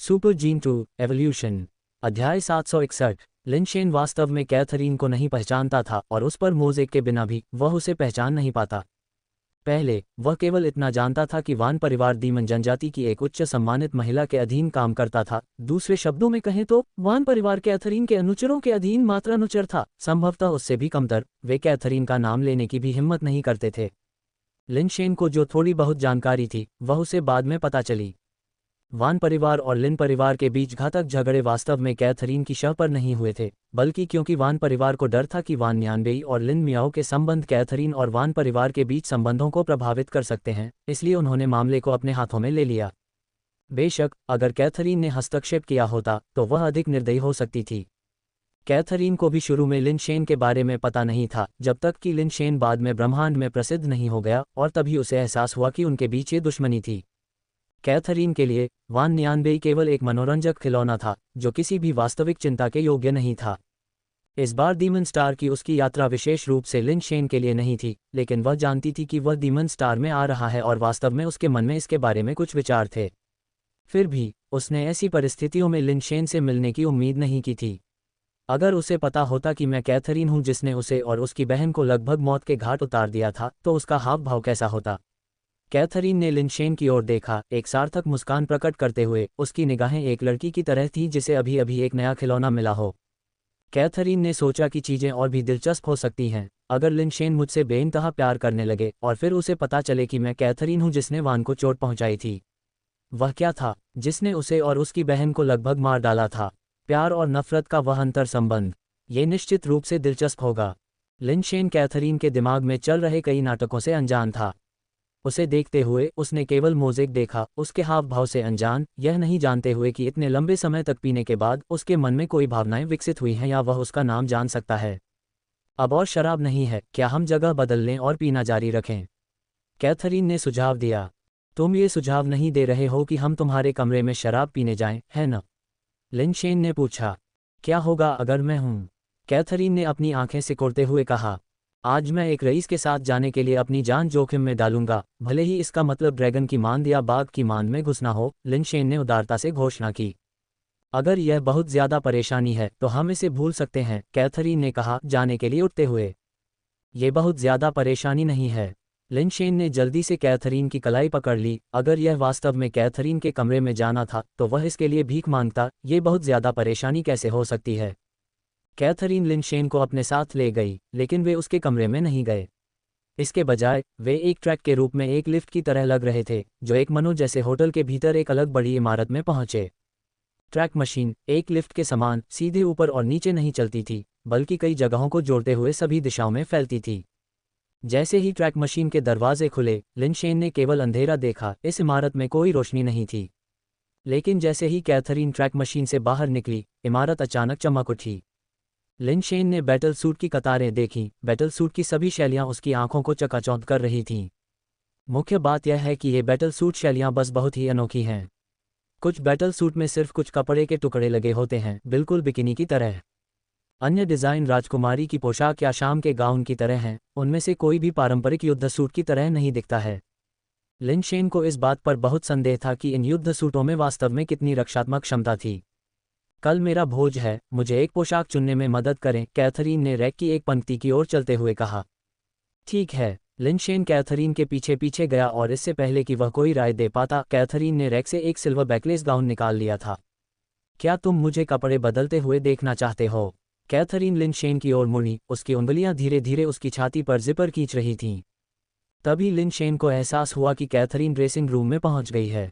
Super gene 2 evolution. अध्याय 761। लिनशेन वास्तव में कैथरीन को नहीं पहचानता था और उस पर मोज़ेक के बिना भी वह उसे पहचान नहीं पाता। पहले वह केवल इतना जानता था कि वान परिवार दीमन जनजाति की एक उच्च सम्मानित महिला के अधीन काम करता था। दूसरे शब्दों में कहें तो वान परिवार कैथरीन के अनुचरों के अधीन मात्र अनुचर था, संभवतः उससे भी कमतर। वे कैथरीन का नाम लेने की भी हिम्मत नहीं करते थे। लिनशेन को जो थोड़ी बहुत जानकारी थी वह उसे बाद में पता चली। वान परिवार और लिन परिवार के बीच घातक झगड़े वास्तव में कैथरीन की शव पर नहीं हुए थे, बल्कि क्योंकि वान परिवार को डर था कि वान न्यानबेई और लिन मियाओ के संबंध कैथरीन और वान परिवार के बीच संबंधों को प्रभावित कर सकते हैं, इसलिए उन्होंने मामले को अपने हाथों में ले लिया। बेशक अगर कैथरीन ने हस्तक्षेप किया होता तो वह अधिक निर्दयी हो सकती थी। कैथरीन को भी शुरू में लिनशेन के बारे में पता नहीं था, जब तक कि लिनशेन बाद में ब्रह्मांड में प्रसिद्ध नहीं हो गया, और तभी उसे एहसास हुआ कि उनके बीच ये दुश्मनी थी। कैथरीन के लिए वान न्यानबेई केवल एक मनोरंजक खिलौना था जो किसी भी वास्तविक चिंता के योग्य नहीं था। इस बार डीमन स्टार की उसकी यात्रा विशेष रूप से लिनशेन के लिए नहीं थी, लेकिन वह जानती थी कि वह डीमन स्टार में आ रहा है और वास्तव में उसके मन में इसके बारे में कुछ विचार थे। फिर भी उसने ऐसी परिस्थितियों में लिनशेन से मिलने की उम्मीद नहीं की थी। अगर उसे पता होता कि मैं कैथरीन हूं जिसने उसे और उसकी बहन को लगभग मौत के घाट उतार दिया था, तो उसका हाव भाव कैसा होता। कैथरीन ने लिनशेन की ओर देखा, एक सार्थक मुस्कान प्रकट करते हुए। उसकी निगाहें एक लड़की की तरह थीं जिसे अभी अभी एक नया खिलौना मिला हो। कैथरीन ने सोचा कि चीजें और भी दिलचस्प हो सकती हैं अगर लिनशेन मुझसे बेइंतहा प्यार करने लगे और फिर उसे पता चले कि मैं कैथरीन हूं जिसने वान को चोट पहुंचाई थी। वह क्या था जिसने उसे और उसकी बहन को लगभग मार डाला था? प्यार और नफरत का वह अंतर संबंध, ये निश्चित रूप से दिलचस्प होगा। लिनशेन कैथरीन के दिमाग में चल रहे कई नाटकों से अनजान था। उसे देखते हुए उसने केवल मोज़ेक देखा, उसके हाव भाव से अनजान, यह नहीं जानते हुए कि इतने लंबे समय तक पीने के बाद उसके मन में कोई भावनाएं विकसित हुई हैं या वह उसका नाम जान सकता है। अब और शराब नहीं है, क्या हम जगह बदल लें और पीना जारी रखें? कैथरीन ने सुझाव दिया। तुम ये सुझाव नहीं दे रहे हो कि हम तुम्हारे कमरे में शराब पीने जाएं, है न? लिनशेन ने पूछा। क्या होगा अगर मैं हूं? कैथरीन ने अपनी आंखें सिकोड़ते हुए कहा। आज मैं एक रईस के साथ जाने के लिए अपनी जान जोखिम में डालूंगा, भले ही इसका मतलब ड्रैगन की मांद या बाघ की मांद में घुसना हो, लिनशेन ने उदारता से घोषणा की। अगर यह बहुत ज्यादा परेशानी है तो हम इसे भूल सकते हैं, कैथरीन ने कहा जाने के लिए उठते हुए। ये बहुत ज्यादा परेशानी नहीं है। लिनशेन ने जल्दी से कैथरीन की कलाई पकड़ ली। अगर यह वास्तव में कैथरीन के कमरे में जाना था तो वह इसके लिए भीख मांगता, ये बहुत ज्यादा परेशानी कैसे हो सकती है? कैथरीन लिनशेन को अपने साथ ले गई, लेकिन वे उसके कमरे में नहीं गए। इसके बजाय वे एक ट्रैक के रूप में एक लिफ्ट की तरह लग रहे थे जो एक मनो जैसे होटल के भीतर एक अलग बड़ी इमारत में पहुंचे। ट्रैक मशीन एक लिफ्ट के समान सीधे ऊपर और नीचे नहीं चलती थी, बल्कि कई जगहों को जोड़ते हुए सभी दिशाओं में फैलती थी। जैसे ही ट्रैक मशीन के दरवाजे खुले, लिनशेन ने केवल अंधेरा देखा, इस इमारत में कोई रोशनी नहीं थी। लेकिन जैसे ही कैथरीन ट्रैक मशीन से बाहर निकली, इमारत अचानक चमक उठी। लिनशेन ने बैटल सूट की कतारें देखीं। बैटल सूट की सभी शैलियां उसकी आंखों को चकाचौंध कर रही थीं। मुख्य बात यह है कि ये बैटल सूट शैलियां बस बहुत ही अनोखी हैं। कुछ बैटल सूट में सिर्फ कुछ कपड़े के टुकड़े लगे होते हैं, बिल्कुल बिकिनी की तरह। अन्य डिज़ाइन राजकुमारी की पोशाक या शाम के गाउन की तरह हैं, उनमें से कोई भी पारंपरिक युद्ध सूट की तरह नहीं दिखता है। लिनशेन को इस बात पर बहुत संदेह था कि इन युद्ध सूटों में वास्तव में कितनी रक्षात्मक क्षमता थी। कल मेरा भोज है, मुझे एक पोशाक चुनने में मदद करें, कैथरीन ने रैक की एक पंक्ति की ओर चलते हुए कहा। ठीक है। लिनशेन कैथरीन के पीछे पीछे गया और इससे पहले कि वह कोई राय दे पाता, कैथरीन ने रैक से एक सिल्वर बैकलेस गाउन निकाल लिया था। क्या तुम मुझे कपड़े बदलते हुए देखना चाहते हो? कैथरीन लिनशेन की ओर मुड़ी, उसकी उंगलियां धीरे धीरे उसकी छाती पर जिपर खींच रही थीं। तभी लिनशेन को एहसास हुआ कि कैथरीन ड्रेसिंग रूम में पहुंच गई है।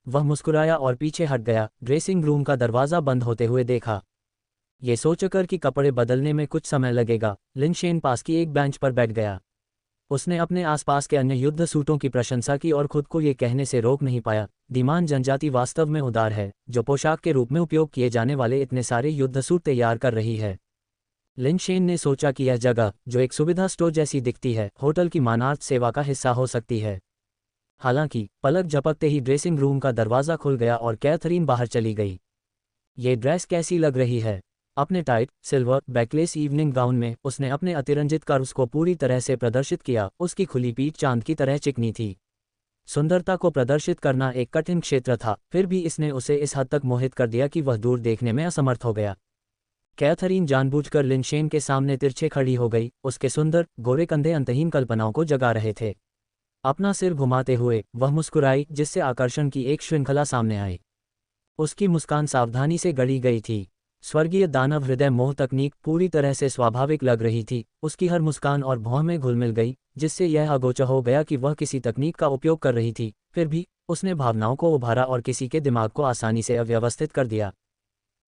वह मुस्कुराया और पीछे हट गया, ड्रेसिंग रूम का दरवाज़ा बंद होते हुए देखा। ये सोचकर कि कपड़े बदलने में कुछ समय लगेगा, लिनशेन पास की एक बेंच पर बैठ गया। उसने अपने आसपास के अन्य युद्ध सूटों की प्रशंसा की और खुद को ये कहने से रोक नहीं पाया, दीमान जनजाति वास्तव में उदार है, जो पोशाक के रूप में उपयोग किए जाने वाले इतने सारे युद्ध सूट तैयार कर रही है। लिनशेन ने सोचा कि यह जगह, जो एक सुविधा स्टोर जैसी दिखती है, होटल की मानार्थ सेवा का हिस्सा हो सकती है। हालांकि पलक झपकते ही ड्रेसिंग रूम का दरवाज़ा खुल गया और कैथरीन बाहर चली गई। ये ड्रेस कैसी लग रही है? अपने tight silver backless evening gown में उसने अपने अतिरंजित कर्व्स को पूरी तरह से प्रदर्शित किया। उसकी खुली पीठ चांद की तरह चिकनी थी। सुंदरता को प्रदर्शित करना एक कठिन क्षेत्र था, फिर भी इसने उसे इस हद तक मोहित कर दिया कि वह दूर देखने में असमर्थ हो गया। कैथरीन जानबूझकर लिनशेन के सामने तिरछे खड़ी हो गई, उसके सुंदर गोरे कंधे अंतहीन कल्पनाओं को जगा रहे थे। अपना सिर घुमाते हुए वह मुस्कुराई, जिससे आकर्षण की एक श्रृंखला सामने आई। उसकी मुस्कान सावधानी से गढ़ी गई थी। स्वर्गीय दानव हृदय मोह तकनीक पूरी तरह से स्वाभाविक लग रही थी, उसकी हर मुस्कान और भौं में घुल मिल गई, जिससे यह अगोचर हो गया कि वह किसी तकनीक का उपयोग कर रही थी। फिर भी उसने भावनाओं को उभारा और किसी के दिमाग को आसानी से अव्यवस्थित कर दिया।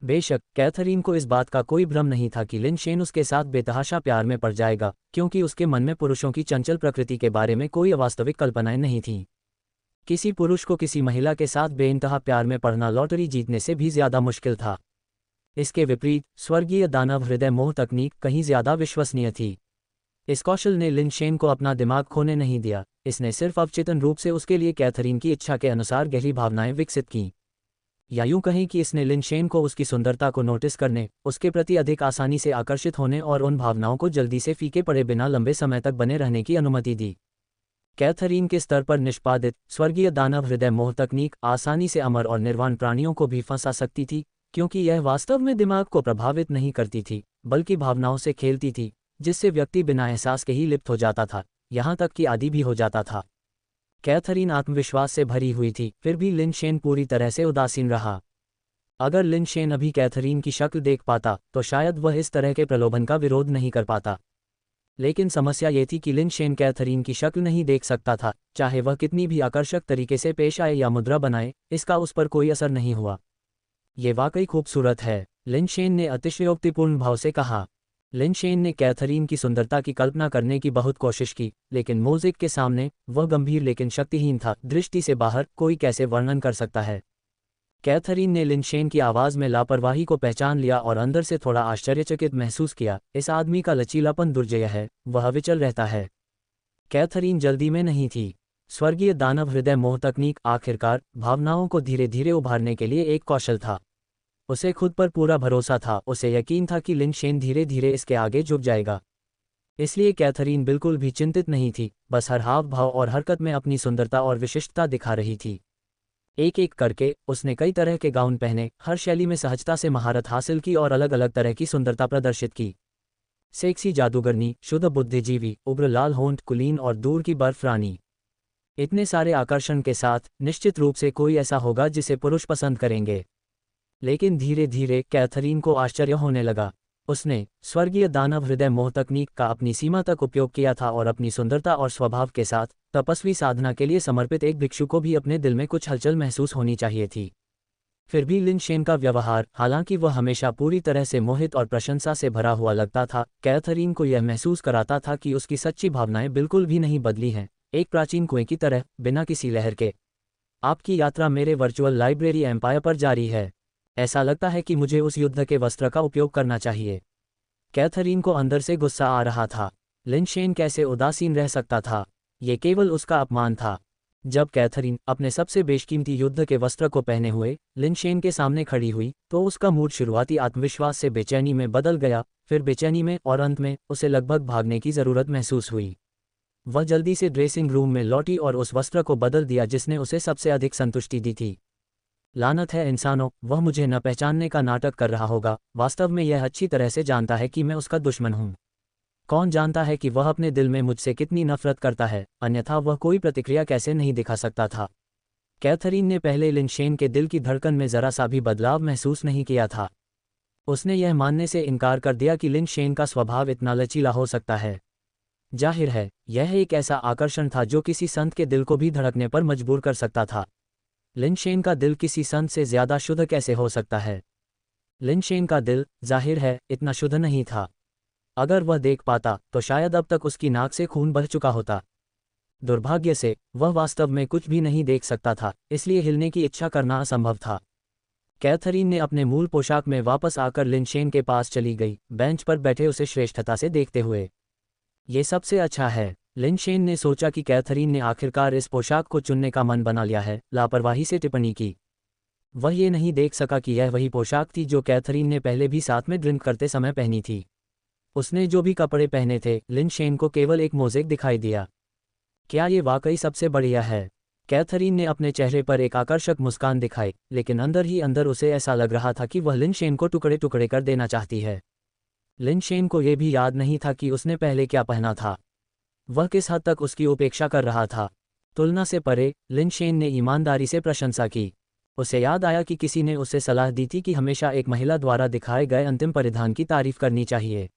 बेशक कैथरीन को इस बात का कोई भ्रम नहीं था कि लिनशेन उसके साथ बेतहाशा प्यार में पड़ जाएगा, क्योंकि उसके मन में पुरुषों की चंचल प्रकृति के बारे में कोई अवास्तविक कल्पनाएं नहीं थीं। किसी पुरुष को किसी महिला के साथ बेइंतहा प्यार में पड़ना लॉटरी जीतने से भी ज्यादा मुश्किल था। इसके विपरीत स्वर्गीय दानव हृदय मोह तकनीक कहीं ज्यादा विश्वसनीय थी। इस कौशल ने लिनशेन को अपना दिमाग खोने नहीं दिया, इसने सिर्फ अवचेतन रूप से उसके लिए कैथरीन की इच्छा के अनुसार गहरी भावनाएं विकसित कीं। या यूं कहें कि इसने लिनशेन को उसकी सुंदरता को नोटिस करने, उसके प्रति अधिक आसानी से आकर्षित होने और उन भावनाओं को जल्दी से फीके पड़े बिना लंबे समय तक बने रहने की अनुमति दी। कैथरीन के स्तर पर निष्पादित स्वर्गीय दानव हृदय मोह तकनीक आसानी से अमर और निर्वाण प्राणियों को भी फंसा सकती थी, क्योंकि यह वास्तव में दिमाग को प्रभावित नहीं करती थी, बल्कि भावनाओं से खेलती थी, जिससे व्यक्ति बिना एहसास के ही लिप्त हो जाता था, यहाँ तक कि आदी भी हो जाता था। कैथरीन आत्मविश्वास से भरी हुई थी, फिर भी लिनशेन पूरी तरह से उदासीन रहा। अगर लिनशेन अभी कैथरीन की शक्ल देख पाता तो शायद वह इस तरह के प्रलोभन का विरोध नहीं कर पाता। लेकिन समस्या ये थी कि लिनशेन कैथरीन की शक्ल नहीं देख सकता था, चाहे वह कितनी भी आकर्षक तरीके से पेश आए या मुद्रा बनाए, इसका उस पर कोई असर नहीं हुआ। ये वाकई खूबसूरत है, लिनशेन ने अतिशयोक्तिपूर्ण भाव से कहा। लिनशेन ने कैथरीन की सुंदरता की कल्पना करने की बहुत कोशिश की, लेकिन मोज़ेक के सामने वह गंभीर लेकिन शक्तिहीन था, दृष्टि से बाहर कोई कैसे वर्णन कर सकता है। कैथरीन ने लिनशेन की आवाज़ में लापरवाही को पहचान लिया और अंदर से थोड़ा आश्चर्यचकित महसूस किया। इस आदमी का लचीलापन दुर्जय है, वह विचल रहता है। कैथरीन जल्दी में नहीं थी। स्वर्गीय दानव हृदय मोह तकनीक आखिरकार भावनाओं को धीरे धीरे उभारने के लिए एक कौशल था। उसे खुद पर पूरा भरोसा था, उसे यकीन था कि लिनशेन धीरे धीरे इसके आगे झुक जाएगा। इसलिए कैथरीन बिल्कुल भी चिंतित नहीं थी, बस हर हाव भाव और हरकत में अपनी सुंदरता और विशिष्टता दिखा रही थी। एक एक करके उसने कई तरह के गाउन पहने, हर शैली में सहजता से महारत हासिल की और अलग अलग तरह की सुंदरता प्रदर्शित की। सेक्सी जादूगरनी, शुद्ध बुद्धिजीवी, उब्र लाल होंठ, कुलीन और दूर की बर्फ रानी। इतने सारे आकर्षण के साथ निश्चित रूप से कोई ऐसा होगा जिसे पुरुष पसंद करेंगे। लेकिन धीरे धीरे कैथरीन को आश्चर्य होने लगा। उसने स्वर्गीय दानव हृदय मोह तकनीक का अपनी सीमा तक उपयोग किया था और अपनी सुंदरता और स्वभाव के साथ तपस्वी साधना के लिए समर्पित एक भिक्षु को भी अपने दिल में कुछ हलचल महसूस होनी चाहिए थी। फिर भी लिनशेन का व्यवहार, हालांकि वह हमेशा पूरी तरह से मोहित और प्रशंसा से भरा हुआ लगता था, कैथरीन को यह महसूस कराता था कि उसकी सच्ची भावनाएं बिल्कुल भी नहीं बदली हैं, एक प्राचीन कुएं की तरह, बिना किसी लहर के। आपकी यात्रा मेरे वर्चुअल लाइब्रेरी एम्पायर पर जारी है। ऐसा लगता है कि मुझे उस युद्ध के वस्त्र का उपयोग करना चाहिए। कैथरीन को अंदर से गुस्सा आ रहा था। लिनशेन कैसे उदासीन रह सकता था? ये केवल उसका अपमान था। जब कैथरीन अपने सबसे बेशकीमती युद्ध के वस्त्र को पहने हुए लिनशेन के सामने खड़ी हुई, तो उसका मूड शुरुआती आत्मविश्वास से बेचैनी में बदल गया, फिर बेचैनी में, और अंत में उसे लगभग भागने की जरूरत महसूस हुई। वह जल्दी से ड्रेसिंग रूम में लौटी और उस वस्त्र को बदल दिया जिसने उसे सबसे अधिक संतुष्टि दी थी। लानत है इंसानों, वह मुझे न पहचानने का नाटक कर रहा होगा, वास्तव में यह अच्छी तरह से जानता है कि मैं उसका दुश्मन हूँ। कौन जानता है कि वह अपने दिल में मुझसे कितनी नफरत करता है, अन्यथा वह कोई प्रतिक्रिया कैसे नहीं दिखा सकता था। कैथरीन ने पहले लिनशेन के दिल की धड़कन में जरा सा भी बदलाव महसूस नहीं किया था। उसने यह मानने से इनकार कर दिया कि लिनशेन का स्वभाव इतना लचीला हो सकता है। जाहिर है, यह एक ऐसा आकर्षण था जो किसी संत के दिल को भी धड़कने पर मजबूर कर सकता था। लिनशेन का दिल किसी संत से ज्यादा शुद्ध कैसे हो सकता है? लिनशेन का दिल, जाहिर है, इतना शुद्ध नहीं था। अगर वह देख पाता तो शायद अब तक उसकी नाक से खून बह चुका होता। दुर्भाग्य से वह वास्तव में कुछ भी नहीं देख सकता था, इसलिए हिलने की इच्छा करना असंभव था। कैथरीन ने अपने मूल पोशाक में वापस आकर लिनशेन के पास चली गई, बेंच पर बैठे उसे श्रेष्ठता से देखते हुए। ये सबसे अच्छा है, लिनशेन ने सोचा कि कैथरीन ने आखिरकार इस पोशाक को चुनने का मन बना लिया है, लापरवाही से टिप्पणी की। वह ये नहीं देख सका कि यह वही पोशाक थी जो कैथरीन ने पहले भी साथ में ड्रिंक करते समय पहनी थी। उसने जो भी कपड़े पहने थे, लिनशेन को केवल एक मोज़ेक दिखाई दिया। क्या ये वाकई सबसे बढ़िया है? कैथरीन ने अपने चेहरे पर एक आकर्षक मुस्कान दिखाई, लेकिन अंदर ही अंदर उसे ऐसा लग रहा था कि वह लिनशेन को टुकड़े टुकड़े कर देना चाहती है। लिनशेन को यह भी याद नहीं था कि उसने पहले क्या पहना था। वह किस हद तक उसकी उपेक्षा कर रहा था। तुलना से परे, लिनशेन ने ईमानदारी से प्रशंसा की। उसे याद आया कि किसी ने उसे सलाह दी थी कि हमेशा एक महिला द्वारा दिखाए गए अंतिम परिधान की तारीफ करनी चाहिए।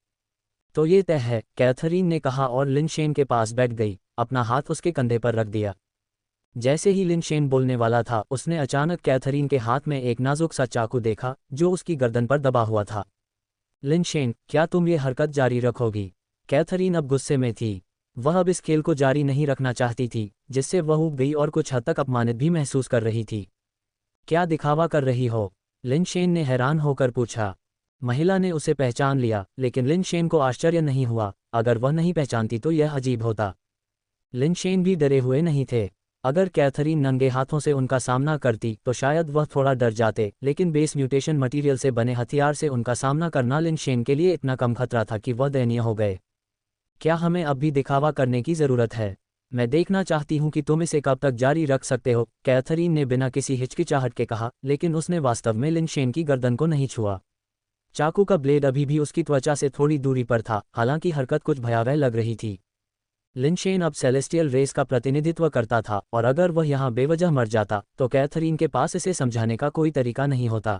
तो ये तय है, कैथरीन ने कहा और लिनशेन के पास बैठ गई, अपना हाथ उसके कंधे पर रख दिया। जैसे ही लिनशेन बोलने वाला था, उसने अचानक कैथरीन के हाथ में एक नाजुक सा चाकू देखा जो उसकी गर्दन पर दबा हुआ था। लिनशेन, क्या तुम ये हरकत जारी रखोगी? कैथरीन अब गुस्से में थी। वह अब इस खेल को जारी नहीं रखना चाहती थी, जिससे वह ऊब गई और कुछ हद तक अपमानित भी महसूस कर रही थी। क्या दिखावा कर रही हो? लिनशेन ने हैरान होकर पूछा। महिला ने उसे पहचान लिया, लेकिन लिनशेन को आश्चर्य नहीं हुआ। अगर वह नहीं पहचानती तो यह अजीब होता। लिनशेन भी डरे हुए नहीं थे। अगर कैथरीन नंगे हाथों से उनका सामना करती तो शायद वह थोड़ा डर जाते, लेकिन बेस म्यूटेशन मटीरियल से बने हथियार से उनका सामना करना लिनशेन के लिए इतना कम खतरा था कि वह दयनीय हो गए। क्या हमें अब भी दिखावा करने की ज़रूरत है? मैं देखना चाहती हूँ कि तुम इसे कब तक जारी रख सकते हो, कैथरीन ने बिना किसी हिचकिचाहट के कहा, लेकिन उसने वास्तव में लिनशेन की गर्दन को नहीं छुआ। चाकू का ब्लेड अभी भी उसकी त्वचा से थोड़ी दूरी पर था, हालांकि हरकत कुछ भयावह लग रही थी। लिनशेन अब सेलेस्टियल रेस का प्रतिनिधित्व करता था, और अगर वह यहाँ बेवजह मर जाता तो कैथरीन के पास इसे समझाने का कोई तरीका नहीं होता।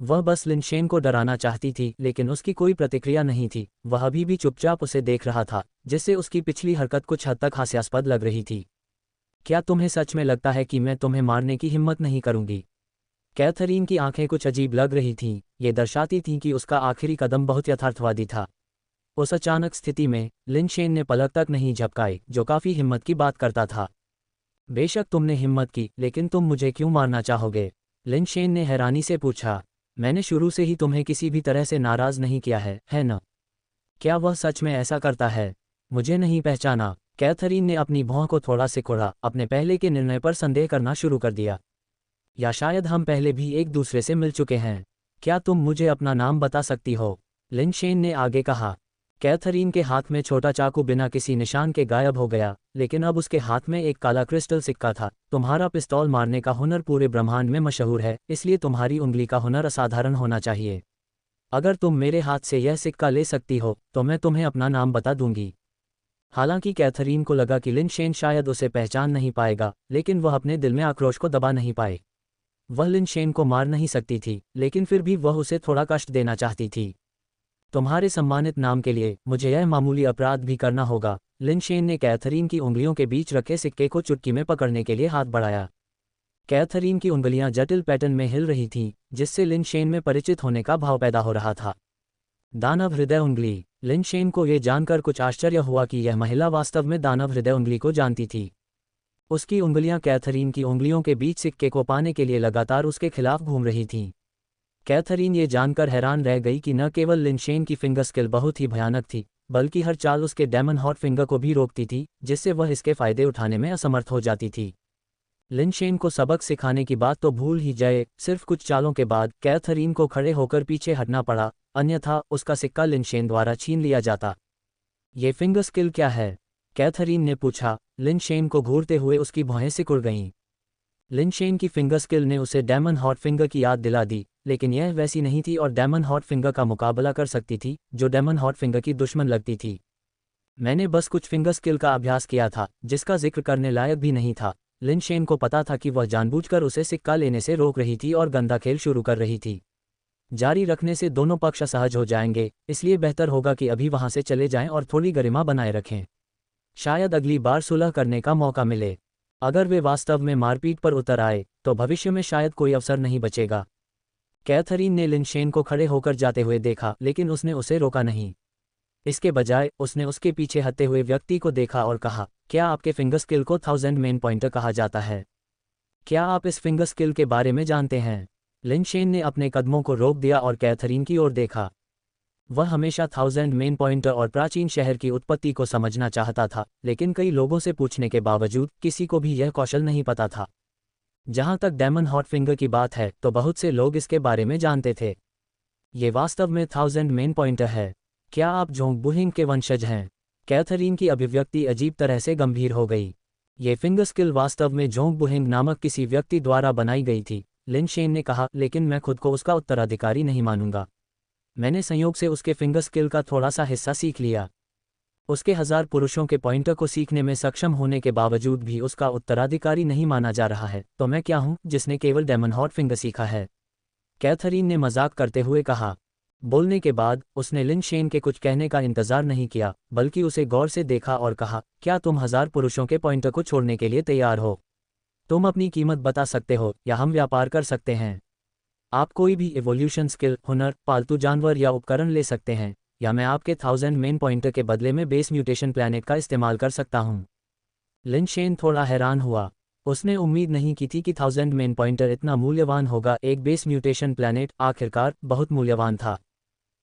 वह बस लिनशेन को डराना चाहती थी, लेकिन उसकी कोई प्रतिक्रिया नहीं थी। वह अभी भी चुपचाप उसे देख रहा था, जिससे उसकी पिछली हरकत कुछ हद तक हास्यास्पद लग रही थी। क्या तुम्हें सच में लगता है कि मैं तुम्हें मारने की हिम्मत नहीं करूंगी? कैथरीन की आंखें कुछ अजीब लग रही थीं, ये दर्शाती थीं कि उसका आखिरी कदम बहुत यथार्थवादी था। उस अचानक स्थिति में लिनशेन ने पलक तक नहीं झपकाई, जो काफ़ी हिम्मत की बात करता था। बेशक तुमने हिम्मत की, लेकिन तुम मुझे क्यों मारना चाहोगे? लिनशेन ने हैरानी से पूछा। मैंने शुरू से ही तुम्हें किसी भी तरह से नाराज़ नहीं किया है न? क्या वह सच में ऐसा करता है? मुझे नहीं पहचाना? कैथरीन ने अपनी भौं को थोड़ा सिकुड़ा, अपने पहले के निर्णय पर संदेह करना शुरू कर दिया। या शायद हम पहले भी एक दूसरे से मिल चुके हैं। क्या तुम मुझे अपना नाम बता सकती हो? लिनशेन ने आगे कहा। कैथरीन के हाथ में छोटा चाकू बिना किसी निशान के गायब हो गया, लेकिन अब उसके हाथ में एक काला क्रिस्टल सिक्का था। तुम्हारा पिस्तौल मारने का हुनर पूरे ब्रह्मांड में मशहूर है, इसलिए तुम्हारी उंगली का हुनर असाधारण होना चाहिए। अगर तुम मेरे हाथ से यह सिक्का ले सकती हो तो मैं तुम्हें अपना नाम बता दूंगी। हालांकि कैथरीन को लगा कि लिनशेन शायद उसे पहचान नहीं पाएगा, लेकिन वह अपने दिल में आक्रोश को दबा नहीं पाए। वह लिनशेन को मार नहीं सकती थी, लेकिन फिर भी वह उसे थोड़ा कष्ट देना चाहती थी। तुम्हारे सम्मानित नाम के लिए मुझे यह मामूली अपराध भी करना होगा। लिनशेन ने कैथरीन की उंगलियों के बीच रखे सिक्के को चुटकी में पकड़ने के लिए हाथ बढ़ाया। कैथरीन की उंगलियां जटिल पैटर्न में हिल रही थीं, जिससे लिनशेन में परिचित होने का भाव पैदा हो रहा था। दानव हृदय उंगली। लिनशेन को यह जानकर कुछ आश्चर्य हुआ कि यह महिला वास्तव में दानव हृदय उंगली को जानती थी। उसकी उंगलियां कैथरीन की उंगलियों के बीच सिक्के को पाने के लिए लगातार उसके खिलाफ घूम रही थीं। कैथरीन ये जानकर हैरान रह गई कि न केवल लिनशेन की फिंगर स्किल बहुत ही भयानक थी, बल्कि हर चाल उसके डेमन हॉट फिंगर को भी रोकती थी, जिससे वह इसके फायदे उठाने में असमर्थ हो जाती थी। लिनशेन को सबक सिखाने की बात तो भूल ही जाए, सिर्फ कुछ चालों के बाद कैथरीन को खड़े होकर पीछे हटना पड़ा, अन्यथा उसका सिक्का लिनशेन द्वारा छीन लिया जाता। ये फिंगर स्किल क्या है? कैथरीन ने पूछा। लिनशेन को घूरते हुए उसकी भौहें सिकुड़ गईं। लिनशेन की फिंगर स्किल ने उसे डेमन हॉट फिंगर की याद दिला दी, लेकिन यह वैसी नहीं थी और डेमन हॉट फिंगर का मुकाबला कर सकती थी, जो डेमन हॉट फिंगर की दुश्मन लगती थी। मैंने बस कुछ फिंगर स्किल का अभ्यास किया था, जिसका जिक्र करने लायक भी नहीं था। लिनशेन को पता था कि वह जानबूझकर उसे सिक्का लेने से रोक रही थी और गंदा खेल शुरू कर रही थी। जारी रखने से दोनों पक्ष असहज हो जाएंगे, इसलिए बेहतर होगा कि अभी वहां से चले जाएं और थोड़ी गरिमा बनाए रखें। शायद अगली बार सुलह करने का मौका मिले। अगर वे वास्तव में मारपीट पर उतर आए तो भविष्य में शायद कोई अवसर नहीं बचेगा। कैथरीन ने लिनशेन को खड़े होकर जाते हुए देखा, लेकिन उसने उसे रोका नहीं। इसके बजाय उसने उसके पीछे हटते हुए व्यक्ति को देखा और कहा, क्या आपके फिंगर स्किल को 1000 मेन पॉइंटर कहा जाता है? क्या आप इस फिंगर स्किल के बारे में जानते हैं? लिनशेन ने अपने कदमों को रोक दिया और कैथरीन की ओर देखा। वह हमेशा 1000 मेन पॉइंटर और प्राचीन शहर की उत्पत्ति को समझना चाहता था, लेकिन कई लोगों से पूछने के बावजूद किसी को भी यह कौशल नहीं पता था। जहां तक डेमन हॉट फिंगर की बात है तो बहुत से लोग इसके बारे में जानते थे। ये वास्तव में 1000 मेन पॉइंटर है। क्या आप जोंग बुहिंग के वंशज हैं? कैथरीन की अभिव्यक्ति अजीब तरह से गंभीर हो गई। ये फिंगर स्किल वास्तव में जोंग बुहेंग नामक किसी व्यक्ति द्वारा बनाई गई थी, लिन शेन ने कहा, लेकिन मैं खुद को उसका उत्तराधिकारी नहीं मानूंगा। मैंने संयोग से उसके फिंगर स्किल का थोड़ा सा हिस्सा सीख लिया। उसके 1000 पुरुषों के पॉइंटर को सीखने में सक्षम होने के बावजूद भी उसका उत्तराधिकारी नहीं माना जा रहा है, तो मैं क्या हूं जिसने केवल डेमन हॉट फिंगर सीखा है? कैथरीन ने मजाक करते हुए कहा। बोलने के बाद उसने लिन शेन के कुछ कहने का इंतजार नहीं किया, बल्कि उसे गौर से देखा और कहा, क्या तुम 1000 पुरुषों के पॉइंटर को छोड़ने के लिए तैयार हो? तुम अपनी कीमत बता सकते हो या हम व्यापार कर सकते हैं। आप कोई भी इवोल्यूशन स्किल, हुनर, पालतू जानवर या उपकरण ले सकते हैं, या मैं आपके 1000 मेन पॉइंटर के बदले में बेस म्यूटेशन प्लैनेट का इस्तेमाल कर सकता हूं। लिन शेन थोड़ा हैरान हुआ। उसने उम्मीद नहीं की थी कि 1000 मेन पॉइंटर इतना मूल्यवान होगा। एक बेस म्यूटेशन प्लैनेट आखिरकार बहुत मूल्यवान था।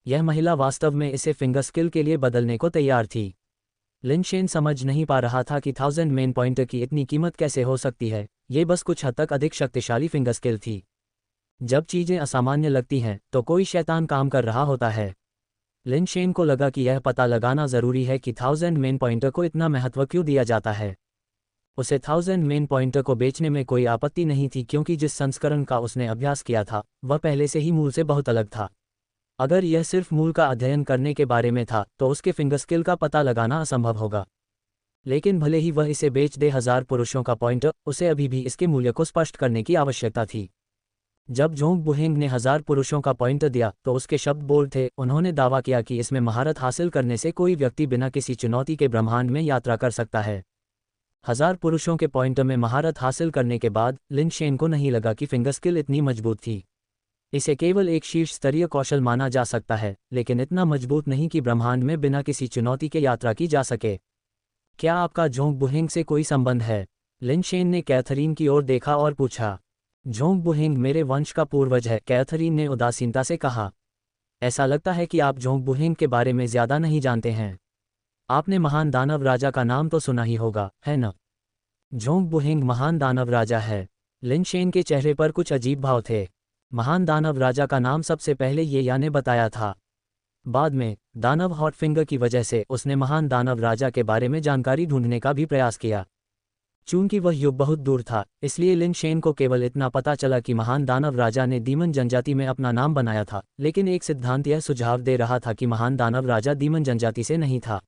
यह महिला वास्तव में इसे फिंगर स्किल के लिए बदलने को तैयार थी। लिन शेन समझ नहीं पा रहा था कि 1000 मेन पॉइंटर की इतनी कीमत कैसे हो सकती है। ये बस कुछ हद तक अधिक शक्तिशाली फिंगर स्किल थी। जब चीजें असामान्य लगती हैं तो कोई शैतान काम कर रहा होता है। लिन शेन को लगा कि यह पता लगाना जरूरी है कि 1000 मेन पॉइंटर को इतना महत्व क्यों दिया जाता है। उसे 1000 मेन पॉइंटर को बेचने में कोई आपत्ति नहीं थी, क्योंकि जिस संस्करण का उसने अभ्यास किया था वह पहले से ही मूल से बहुत अलग था। अगर यह सिर्फ मूल का अध्ययन करने के बारे में था तो उसके फिंगर स्किल का पता लगाना असंभव होगा। लेकिन भले ही वह इसे बेच दे 1000 पुरुषों का पॉइंटर, उसे अभी भी इसके मूल्य को स्पष्ट करने की आवश्यकता थी। जब जोंग बुहेंग ने 1000 पुरुषों का पॉइंटर दिया तो उसके शब्द बोल्ड थे। उन्होंने दावा किया कि इसमें महारत हासिल करने से कोई व्यक्ति बिना किसी चुनौती के ब्रह्मांड में यात्रा कर सकता है। 1000 पुरुषों के पॉइंटर में महारत हासिल करने के बाद लिन शेन को नहीं लगा कि फिंगर स्किल इतनी मजबूत थी। इसे केवल एक शीर्ष स्तरीय कौशल माना जा सकता है, लेकिन इतना मजबूत नहीं कि ब्रह्मांड में बिना किसी चुनौती के यात्रा की जा सके। क्या आपका जोंग बुहेंग से कोई संबंध है? लिन शेन ने कैथरीन की ओर देखा और पूछा। जोंग बुहेंग मेरे वंश का पूर्वज है, कैथरीन ने उदासीनता से कहा। ऐसा लगता है कि आप जोंग बुहेंग के बारे में ज्यादा नहीं जानते हैं। आपने महान दानव राजा का नाम तो सुना ही होगा, है न? जोंग बुहेंग महान दानव राजा है। लिन शेन के चेहरे पर कुछ अजीब भाव थे। महान दानव राजा का नाम सबसे पहले ये या ने बताया था। बाद में दानव हॉट फिंगर की वजह से उसने महान दानव राजा के बारे में जानकारी ढूंढने का भी प्रयास किया। चूंकि वह युग बहुत दूर था, इसलिए लिन शेन को केवल इतना पता चला कि महान दानव राजा ने दीमन जनजाति में अपना नाम बनाया था, लेकिन एक सिद्धांत यह सुझाव दे रहा था कि महान दानव राजा दीमन जनजाति से नहीं था।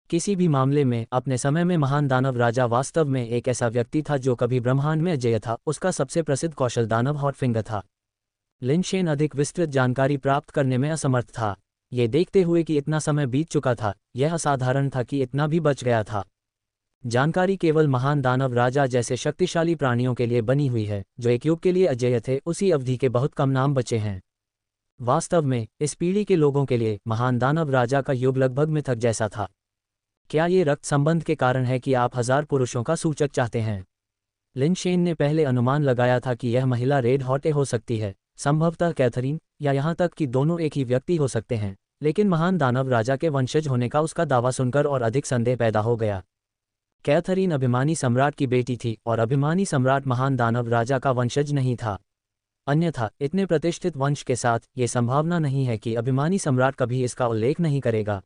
किसी भी मामले में अपने समय में महान दानव राजा वास्तव में एक ऐसा व्यक्ति था जो कभी ब्रह्मांड में अजेय था। उसका सबसे प्रसिद्ध कौशल दानव हॉट फिंगर था। लिन शेन अधिक विस्तृत जानकारी प्राप्त करने में असमर्थ था। ये देखते हुए कि इतना समय बीत चुका था, यह असाधारण था कि इतना भी बच गया था। जानकारी केवल महान दानव राजा जैसे शक्तिशाली प्राणियों के लिए बनी हुई है जो एक युग के लिए अजेय थे। उसी अवधि के बहुत कम नाम बचे हैं। वास्तव में इस पीढ़ी के लोगों के लिए महान दानव राजा का युग लगभग मिथक जैसा था। क्या ये रक्त संबंध के कारण है कि आप 1000 पुरुषों का सूचक चाहते हैं? लिन शेन ने पहले अनुमान लगाया था कि यह महिला रेड हॉटे हो सकती है, संभवतः कैथरीन, या यहाँ तक कि दोनों एक ही व्यक्ति हो सकते हैं, लेकिन महान दानव राजा के वंशज होने का उसका दावा सुनकर और अधिक संदेह पैदा हो गया। कैथरीन अभिमानी सम्राट की बेटी थी और अभिमानी सम्राट महान दानव राजा का वंशज नहीं था। अन्यथा इतने प्रतिष्ठित वंश के साथ ये संभावना नहीं है कि अभिमानी सम्राट कभी इसका उल्लेख नहीं करेगा।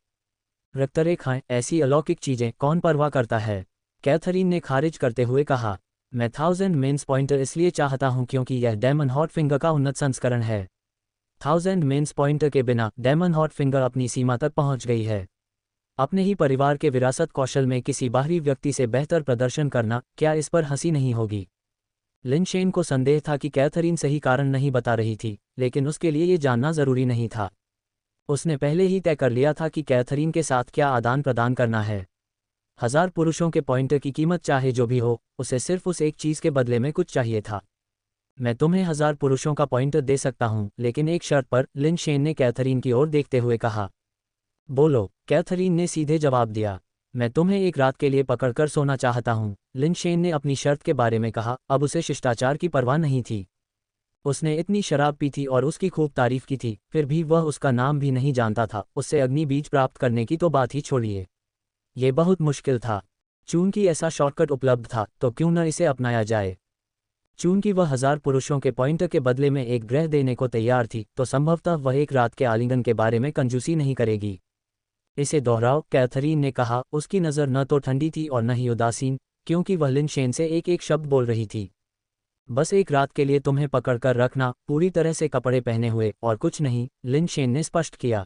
रक्तरेखाएं, ऐसी अलौकिक चीजें कौन परवाह करता है? कैथरीन ने खारिज करते हुए कहा। मैं 1000 मेंस पॉइंटर इसलिए चाहता हूं क्योंकि यह डेमन हॉट फिंगर का उन्नत संस्करण है। 1000 मेंस पॉइंटर के बिना डेमन हॉट फिंगर अपनी सीमा तक पहुंच गई है। अपने ही परिवार के विरासत कौशल में किसी बाहरी व्यक्ति से बेहतर प्रदर्शन करना, क्या इस पर हंसी नहीं होगी? लिन शेन को संदेह था कि कैथरीन सही कारण नहीं बता रही थी, लेकिन उसके लिए ये जानना जरूरी नहीं था। उसने पहले ही तय कर लिया था कि कैथरीन के साथ क्या आदान प्रदान करना है। 1000 पुरुषों के पॉइंटर की कीमत चाहे जो भी हो, उसे सिर्फ उस एक चीज के बदले में कुछ चाहिए था। मैं तुम्हें 1000 पुरुषों का पॉइंटर दे सकता हूं, लेकिन एक शर्त पर, लिन शेन ने कैथरीन की ओर देखते हुए कहा। बोलो, कैथरीन ने सीधे जवाब दिया। मैं तुम्हें एक रात के लिए पकड़कर सोना चाहता हूं। लिन शेन ने अपनी शर्त के बारे में कहा। अब उसे शिष्टाचार की परवाह नहीं थी। उसने इतनी शराब पी थी और उसकी खूब तारीफ की थी, फिर भी वह उसका नाम भी नहीं जानता था। उससे अग्नि बीज प्राप्त करने की तो बात ही छोड़िए। ये बहुत मुश्किल था। चूंकि ऐसा शॉर्टकट उपलब्ध था तो क्यों न इसे अपनाया जाए। चूंकि वह 1000 पुरुषों के पॉइंटर के बदले में एक ग्रह देने को तैयार थी, तो संभवतः वह एक रात के आलिंगन के बारे में कंजूसी नहीं करेगी। इसे दोहराओ, कैथरीन ने कहा। उसकी नज़र न तो ठंडी थी और न ही उदासीन। क्योंकि वह लिन शेन से एक एक शब्द बोल रही थी। बस एक रात के लिए तुम्हें पकड़कर रखना, पूरी तरह से कपड़े पहने हुए, और कुछ नहीं, लिन शेन ने स्पष्ट किया।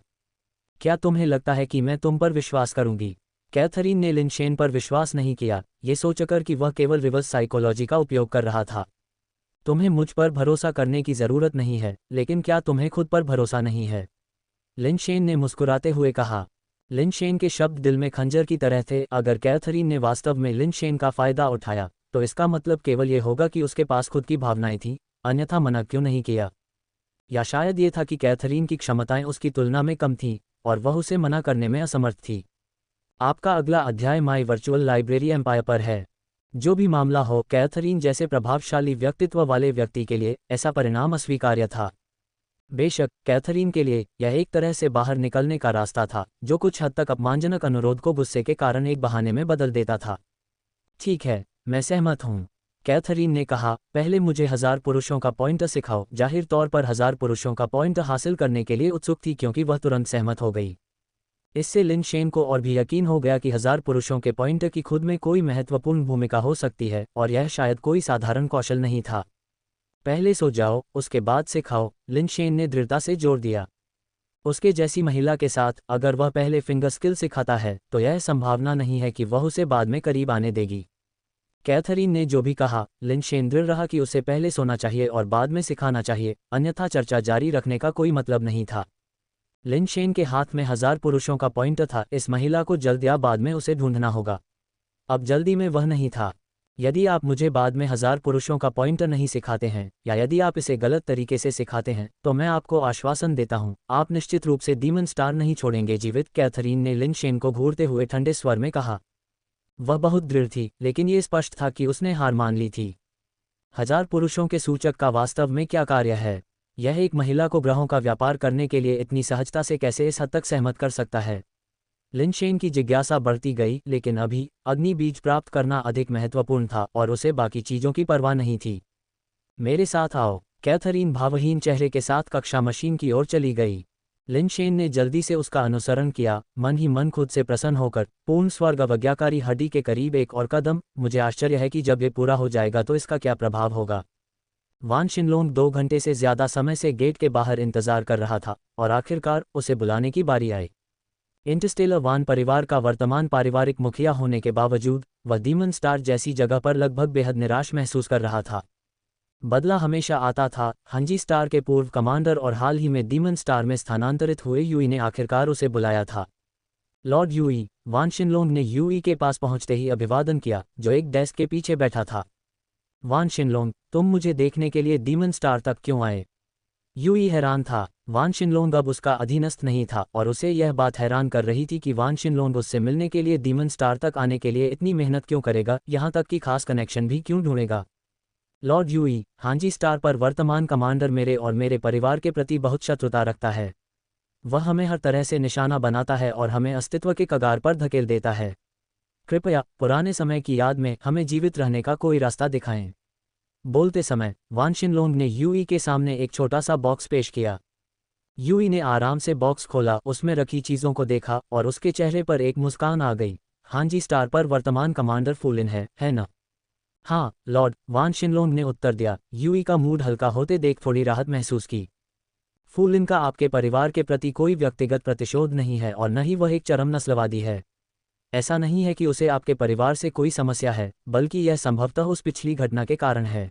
क्या तुम्हें लगता है कि मैं तुम पर विश्वास करूंगी? कैथरीन ने लिन शेन पर विश्वास नहीं किया, ये सोचकर कि वह केवल रिवर्स साइकोलॉजी का उपयोग कर रहा था। तुम्हें मुझ पर भरोसा करने की ज़रूरत नहीं है, लेकिन क्या तुम्हें खुद पर भरोसा नहीं है? लिन शेन ने मुस्कुराते हुए कहा। लिन शेन के शब्द दिल में खंजर की तरह थे। अगर कैथरीन ने वास्तव में लिन शेन का फ़ायदा उठाया, तो इसका मतलब केवल ये होगा कि उसके पास खुद की भावनाएं थीं, अन्यथा मना क्यों नहीं किया? या शायद ये था कि कैथरीन की क्षमताएं उसकी तुलना में कम थीं, और वह उसे मना करने में असमर्थ थी। आपका अगला अध्याय माई वर्चुअल लाइब्रेरी एम्पायर पर है। जो भी मामला हो, कैथरीन जैसे प्रभावशाली व्यक्तित्व वाले व्यक्ति के लिए ऐसा परिणाम अस्वीकार्य था। बेशक कैथरीन के लिए यह एक तरह से बाहर निकलने का रास्ता था, जो कुछ हद तक अपमानजनक अनुरोध को गुस्से के कारण एक बहाने में बदल देता था। ठीक है, मैं सहमत हूँ, कैथरीन ने कहा। पहले मुझे 1000 पुरुषों का पॉइंट सिखाओ। जाहिर तौर पर 1000 पुरुषों का पॉइंट हासिल करने के लिए उत्सुक थी, क्योंकि वह तुरंत सहमत हो गई। इससे लिन शेन को और भी यकीन हो गया कि 1000 पुरुषों के पॉइंट की खुद में कोई महत्वपूर्ण भूमिका हो सकती है, और यह शायद कोई साधारण कौशल नहीं था। पहले सो जाओ, उसके बाद सिखाओ, लिन शेन ने दृढ़ता से जोर दिया। उसके जैसी महिला के साथ अगर वह पहले फिंगर स्किल सिखाता है, तो यह संभावना नहीं है कि वह उसे बाद में करीब आने देगी। कैथरीन ने जो भी कहा, लिन शेन दृढ़ रहा कि उसे पहले सोना चाहिए और बाद में सिखाना चाहिए, अन्यथा चर्चा जारी रखने का कोई मतलब नहीं था। लिन शेन के हाथ में 1000 पुरुषों का पॉइंट था। इस महिला को जल्द या बाद में उसे ढूंढना होगा। अब जल्दी में वह नहीं था। यदि आप मुझे बाद में 1000 पुरुषों का पॉइंट नहीं सिखाते हैं, या यदि आप इसे गलत तरीके से सिखाते हैं, तो मैं आपको आश्वासन देता हूं, आप निश्चित रूप से डीमन स्टार नहीं छोड़ेंगे जीवित। कैथरीन ने लिन शेन को घूरते हुए ठंडे स्वर में कहा। वह बहुत दृढ़ थी, लेकिन ये स्पष्ट था कि उसने हार मान ली थी। 1000 पुरुषों के सूचक का वास्तव में क्या कार्य है? यह एक महिला को ग्रहों का व्यापार करने के लिए इतनी सहजता से कैसे इस हद तक सहमत कर सकता है? लिन शेन की जिज्ञासा बढ़ती गई, लेकिन अभी अग्नि बीज प्राप्त करना अधिक महत्वपूर्ण था, और उसे बाकी चीजों की परवाह नहीं थी। मेरे साथ आओ, कैथरीन भावहीन चेहरे के साथ कक्षा मशीन की ओर चली गई। लिन शेन ने जल्दी से उसका अनुसरण किया, मन ही मन खुद से प्रसन्न होकर। पूर्ण स्वर्ग अवज्ञाकारी हड्डी के करीब एक और कदम। मुझे आश्चर्य है कि जब ये पूरा हो जाएगा तो इसका क्या प्रभाव होगा। वान शिनलोंग 2 घंटे से ज्यादा समय से गेट के बाहर इंतजार कर रहा था, और आखिरकार उसे बुलाने की बारी आई। इंटरस्टेलर वान परिवार का वर्तमान पारिवारिक मुखिया होने के बावजूद वह डीमन स्टार जैसी जगह पर लगभग बेहद निराश महसूस कर रहा था। बदला हमेशा आता था। हंजी स्टार के पूर्व कमांडर और हाल ही में डीमन स्टार में स्थानांतरित हुए यूई ने आखिरकार उसे बुलाया था। Lord Yui. वान शिनलोंग ने यूई के पास पहुंचते ही अभिवादन किया, जो एक डेस्क के पीछे बैठा था। वान शिनलोंग, तुम मुझे देखने के लिए डीमन स्टार तक क्यों आए? यूई हैरान था। वान शिनलोंग अब उसका अधीनस्थ नहीं था, और उसे यह बात हैरान कर रही थी कि वान शिनलोंग उससे मिलने के लिए डीमन स्टार तक आने के लिए इतनी मेहनत क्यों करेगा, यहाँ तक कि खास कनेक्शन भी क्यों ढूंढेगा। लॉर्ड यूई, हांजी स्टार पर वर्तमान कमांडर मेरे और मेरे परिवार के प्रति बहुत शत्रुता रखता है। वह हमें हर तरह से निशाना बनाता है और हमें अस्तित्व के कगार पर धकेल देता है। कृपया पुराने समय की याद में हमें जीवित रहने का कोई रास्ता दिखाएं। बोलते समय वान शिनलोंग ने यूई के सामने एक छोटा सा बॉक्स पेश किया। यूई ने आराम से बॉक्स खोला, उसमें रखी चीज़ों को देखा, और उसके चेहरे पर एक मुस्कान आ गई। हांजी स्टार पर वर्तमान कमांडर फूलिन है ना? हाँ लॉर्ड, वान शिनलोंग ने उत्तर दिया। यूई का मूड हल्का होते देख थोड़ी राहत महसूस की। फूलिन का आपके परिवार के प्रति कोई व्यक्तिगत प्रतिशोध नहीं है, और न ही वह एक चरम नस्लवादी है। ऐसा नहीं है कि उसे आपके परिवार से कोई समस्या है, बल्कि यह संभवतः उस पिछली घटना के कारण है।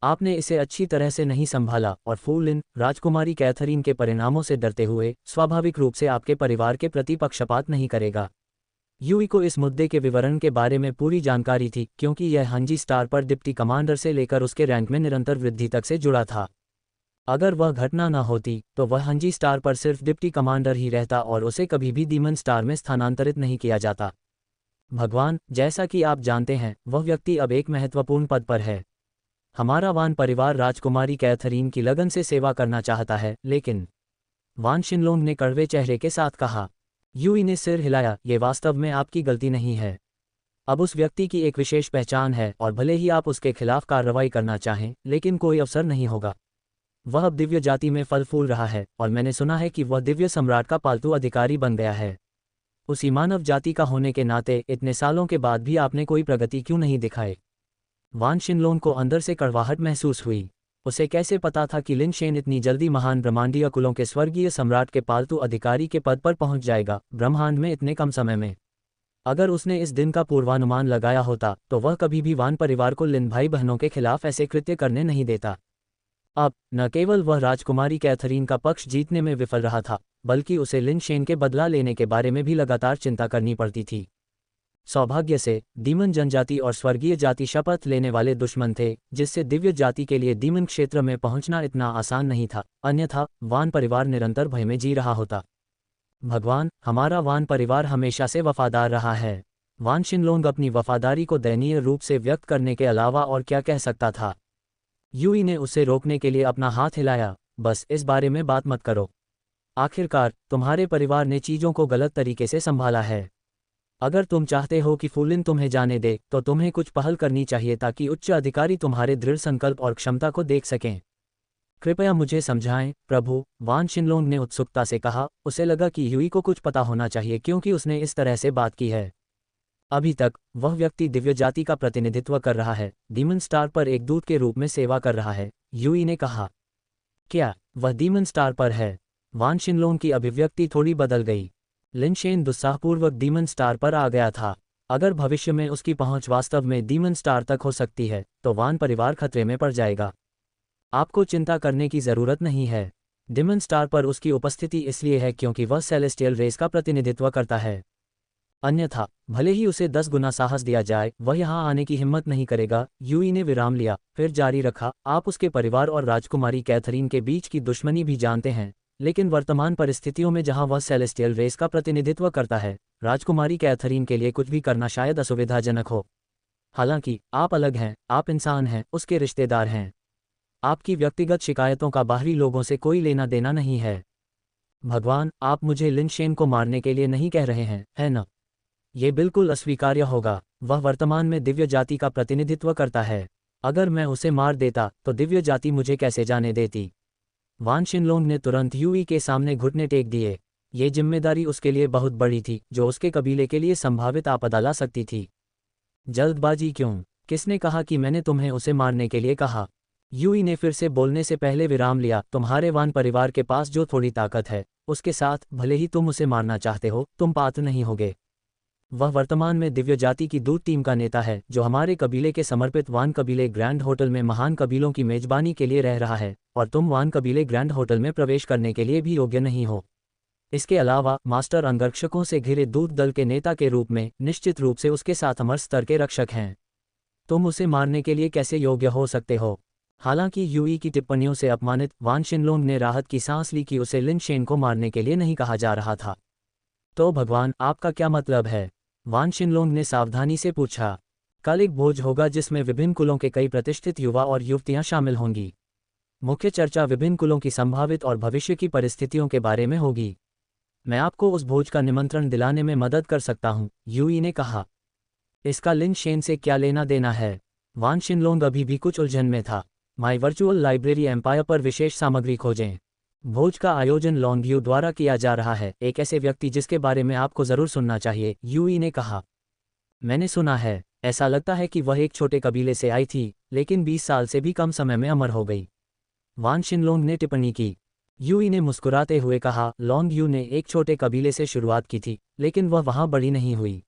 आपने इसे अच्छी तरह से नहीं संभाला, और फूलिन, राजकुमारी कैथरीन के परिणामों से डरते हुए, स्वाभाविक रूप से आपके परिवार के प्रति पक्षपात नहीं करेगा। यूई को इस मुद्दे के विवरण के बारे में पूरी जानकारी थी, क्योंकि यह हंजी स्टार पर डिप्टी कमांडर से लेकर उसके रैंक में निरंतर वृद्धि तक से जुड़ा था। अगर वह घटना न होती, तो वह हंजी स्टार पर सिर्फ डिप्टी कमांडर ही रहता, और उसे कभी भी डीमन स्टार में स्थानांतरित नहीं किया जाता। भगवान, जैसा कि आप जानते हैं, वह व्यक्ति अब एक महत्वपूर्ण पद पर है। हमारा वान परिवार राजकुमारी कैथरीन की लगन से सेवा करना चाहता है, लेकिन वान शिनलोंग ने कड़वे चेहरे के साथ कहा। यूई ने सिर हिलाया। ये वास्तव में आपकी गलती नहीं है। अब उस व्यक्ति की एक विशेष पहचान है, और भले ही आप उसके खिलाफ कार्रवाई करना चाहें, लेकिन कोई अवसर नहीं होगा। वह अब दिव्य जाति में फल फूल रहा है, और मैंने सुना है कि वह दिव्य सम्राट का पालतू अधिकारी बन गया है। उसी मानव जाति का होने के नाते इतने सालों के बाद भी आपने कोई प्रगति क्यों नहीं दिखाई? वान शिनलोंग को अंदर से कड़वाहट महसूस हुई। उसे कैसे पता था कि लिन शेन इतनी जल्दी महान ब्रह्मांडीय कुलों के स्वर्गीय सम्राट के पालतू अधिकारी के पद पर पहुंच जाएगा, ब्रह्मांड में इतने कम समय में। अगर उसने इस दिन का पूर्वानुमान लगाया होता तो वह कभी भी वान परिवार को लिन भाई बहनों के खिलाफ ऐसे कृत्य करने नहीं देता। अब न केवल वह राजकुमारी कैथरीन का पक्ष जीतने में विफल रहा था, बल्कि उसे लिन शेन के बदला लेने के बारे में भी लगातार चिंता करनी पड़ती थी। सौभाग्य से डीमन जनजाति और स्वर्गीय जाति शपथ लेने वाले दुश्मन थे, जिससे दिव्य जाति के लिए डीमन क्षेत्र में पहुंचना इतना आसान नहीं था, अन्यथा वान परिवार निरंतर भय में जी रहा होता। भगवान, हमारा वान परिवार हमेशा से वफादार रहा है। वान शिनलोंग अपनी वफादारी को दयनीय रूप से व्यक्त करने के अलावा और क्या कह सकता था। यूई ने उसे रोकने के लिए अपना हाथ हिलाया। बस इस बारे में बात मत करो। आखिरकार तुम्हारे परिवार ने चीज़ों को गलत तरीके से संभाला है। अगर तुम चाहते हो कि फूलिन तुम्हें जाने दे तो तुम्हें कुछ पहल करनी चाहिए ताकि उच्च अधिकारी तुम्हारे दृढ़ संकल्प और क्षमता को देख सकें। कृपया मुझे समझाएं, प्रभु, वान शिनलोंग ने उत्सुकता से कहा। उसे लगा कि यूई को कुछ पता होना चाहिए क्योंकि उसने इस तरह से बात की है। अभी तक वह व्यक्ति दिव्य जाति का प्रतिनिधित्व कर रहा है, डीमन स्टार पर एक दूत के रूप में सेवा कर रहा है, यूई ने कहा। क्या वह डीमन स्टार पर है? वान शिनलोंग की अभिव्यक्ति थोड़ी बदल गई। लिन शेन दुस्साहपूर्वक डीमन स्टार पर आ गया था। अगर भविष्य में उसकी पहुंच वास्तव में डीमन स्टार तक हो सकती है तो वान परिवार खतरे में पड़ जाएगा। आपको चिंता करने की जरूरत नहीं है। डीमन स्टार पर उसकी उपस्थिति इसलिए है क्योंकि वह सेलेस्टियल रेस का प्रतिनिधित्व करता है। अन्यथा भले ही उसे 10 गुना साहस दिया जाए, वह यहाँ आने की हिम्मत नहीं करेगा। यूई ने विराम लिया, फिर जारी रखा। आप उसके परिवार और राजकुमारी कैथरीन के बीच की दुश्मनी भी जानते हैं, लेकिन वर्तमान परिस्थितियों में जहां वह सेलेस्टियल रेस का प्रतिनिधित्व करता है, राजकुमारी कैथरीन के लिए कुछ भी करना शायद असुविधाजनक हो। हालांकि आप अलग हैं, आप इंसान हैं, उसके रिश्तेदार हैं। आपकी व्यक्तिगत शिकायतों का बाहरी लोगों से कोई लेना देना नहीं है। भगवान, आप मुझे लिन शेन को मारने के लिए नहीं कह रहे हैं, है न? ये बिल्कुल अस्वीकार्य होगा। वह वर्तमान में दिव्य जाति का प्रतिनिधित्व करता है। अगर मैं उसे मार देता तो दिव्य जाति मुझे कैसे जाने देती? वान शिनलोंग ने तुरंत यूई के सामने घुटने टेक दिए। ये जिम्मेदारी उसके लिए बहुत बड़ी थी, जो उसके कबीले के लिए संभावित आपदा ला सकती थी। जल्दबाजी क्यों? किसने कहा कि मैंने तुम्हें उसे मारने के लिए कहा? यूई ने फिर से बोलने से पहले विराम लिया। तुम्हारे वान परिवार के पास जो थोड़ी ताकत है, उसके साथ भले ही तुम उसे मारना चाहते हो, तुम पात्र नहीं होगे। वह वर्तमान में दिव्य जाति की दूत टीम का नेता है, जो हमारे कबीले के समर्पित वान कबीले ग्रैंड होटल में महान कबीलों की मेजबानी के लिए रह रहा है, और तुम वान कबीले ग्रैंड होटल में प्रवेश करने के लिए भी योग्य नहीं हो। इसके अलावा मास्टर अंगरक्षकों से घिरे दूत दल के नेता के रूप में निश्चित रूप से उसके साथ अमर स्तर के रक्षक हैं। तुम उसे मारने के लिए कैसे योग्य हो सकते हो? हालांकि यूई की टिप्पणियों से अपमानित वान शिनलोंग ने राहत की सांस ली कि उसे लिन शेन को मारने के लिए नहीं कहा जा रहा था। तो भगवान, आपका क्या मतलब है? वान शिनलोंग ने सावधानी से पूछा। कल एक भोज होगा जिसमें विभिन्न कुलों के कई प्रतिष्ठित युवा और युवतियां शामिल होंगी। मुख्य चर्चा विभिन्न कुलों की संभावित और भविष्य की परिस्थितियों के बारे में होगी। मैं आपको उस भोज का निमंत्रण दिलाने में मदद कर सकता हूं, यूई ने कहा। इसका लिन शेन से क्या लेना देना है? वान शिनलोंग अभी भी कुछ उलझन में था। माई वर्चुअल लाइब्रेरी एम्पायर पर विशेष सामग्री खोजें। भोज का आयोजन लॉन्गयू द्वारा किया जा रहा है, एक ऐसे व्यक्ति जिसके बारे में आपको जरूर सुनना चाहिए, यूई ने कहा। मैंने सुना है। ऐसा लगता है कि वह एक छोटे कबीले से आई थी, लेकिन 20 साल से भी कम समय में अमर हो गई। वान शिनलोंग ने टिप्पणी की। यूई ने मुस्कुराते हुए कहा, लॉन्गयू ने एक छोटे कबीले से शुरुआत की थी, लेकिन वह वहां बड़ी नहीं हुई।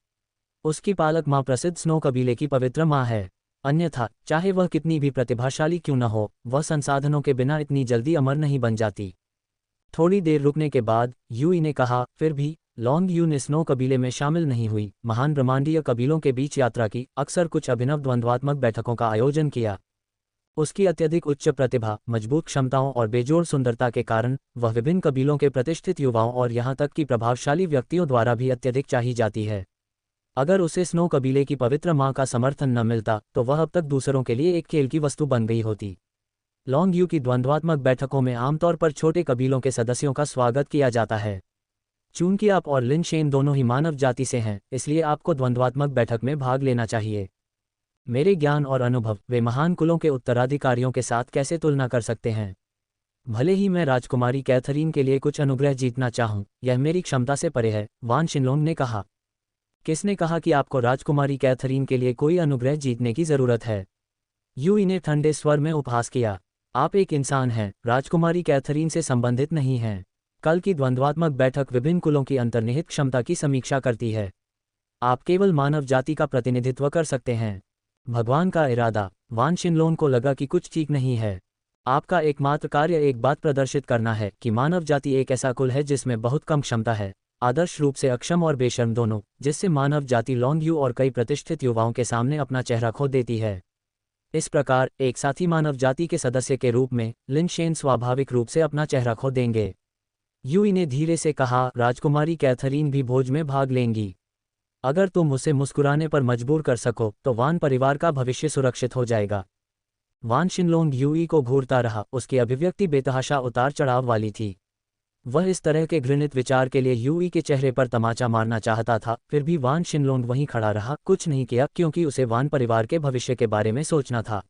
उसकी पालक माँ प्रसिद्ध स्नो कबीले की पवित्र माँ है। अन्यथा चाहे वह कितनी भी प्रतिभाशाली क्यों न हो, वह संसाधनों के बिना इतनी जल्दी अमर नहीं बन जाती। थोड़ी देर रुकने के बाद यूई ने कहा, फिर भी लॉन्गयू ने स्नो कबीले में शामिल नहीं हुई, महान ब्रह्मांडीय कबीलों के बीच यात्रा की, अक्सर कुछ अभिनव द्वंद्वात्मक बैठकों का आयोजन किया। उसकी अत्यधिक उच्च प्रतिभा, मजबूत क्षमताओं और बेजोड़ सुंदरता के कारण वह विभिन्न कबीलों के प्रतिष्ठित युवाओं और यहाँ तक कि प्रभावशाली व्यक्तियों द्वारा भी अत्यधिक चाही जाती है। अगर उसे स्नो कबीले की पवित्र माँ का समर्थन न मिलता तो वह अब तक दूसरों के लिए एक खेल की वस्तु बन गई होती। लॉन्गयू की द्वंद्वात्मक बैठकों में आमतौर पर छोटे कबीलों के सदस्यों का स्वागत किया जाता है। चूंकि आप और लिन शेन दोनों ही मानव जाति से हैं, इसलिए आपको द्वंद्वात्मक बैठक में भाग लेना चाहिए। मेरे ज्ञान और अनुभव वे महान कुलों के उत्तराधिकारियों के साथ कैसे तुलना कर सकते हैं? भले ही मैं राजकुमारी कैथरीन के लिए कुछ अनुग्रह जीतना चाहूं, यह मेरी क्षमता से परे है, वान शिनलोंग ने कहा। किसने कहा कि आपको राजकुमारी कैथरीन के लिए कोई अनुग्रह जीतने की जरूरत है? यूई ने ठंडे स्वर में उपहास किया। आप एक इंसान हैं, राजकुमारी कैथरीन से संबंधित नहीं हैं। कल की द्वंद्वात्मक बैठक विभिन्न कुलों की अंतर्निहित क्षमता की समीक्षा करती है। आप केवल मानव जाति का प्रतिनिधित्व कर सकते हैं। भगवान का इरादा। वान शिनलोंग को लगा कि कुछ ठीक नहीं है। आपका एकमात्र कार्य एक बात प्रदर्शित करना है कि मानव जाति एक ऐसा कुल है जिसमें बहुत कम क्षमता है, आदर्श रूप से अक्षम और बेशर्म दोनों, जिससे मानव जाति लॉन्ग और कई प्रतिष्ठित युवाओं के सामने अपना चेहरा खो देती है। इस प्रकार एक साथी मानव जाति के सदस्य के रूप में लिन शेन स्वाभाविक रूप से अपना चेहरा खो देंगे। यूई ने धीरे से कहा, राजकुमारी कैथरीन भी भोज में भाग लेंगी। अगर तुम उसे मुस्कुराने पर मजबूर कर सको तो वान परिवार का भविष्य सुरक्षित हो जाएगा। वान शिनलोंग यूई को घूरता रहा, उसकी अभिव्यक्ति बेतहाशा उतार चढ़ाव वाली थी। वह इस तरह के घृणित विचार के लिए यूई के चेहरे पर तमाचा मारना चाहता था, फिर भी वान शिनलोंग वहीं खड़ा रहा, कुछ नहीं किया, क्योंकि उसे वान परिवार के भविष्य के बारे में सोचना था।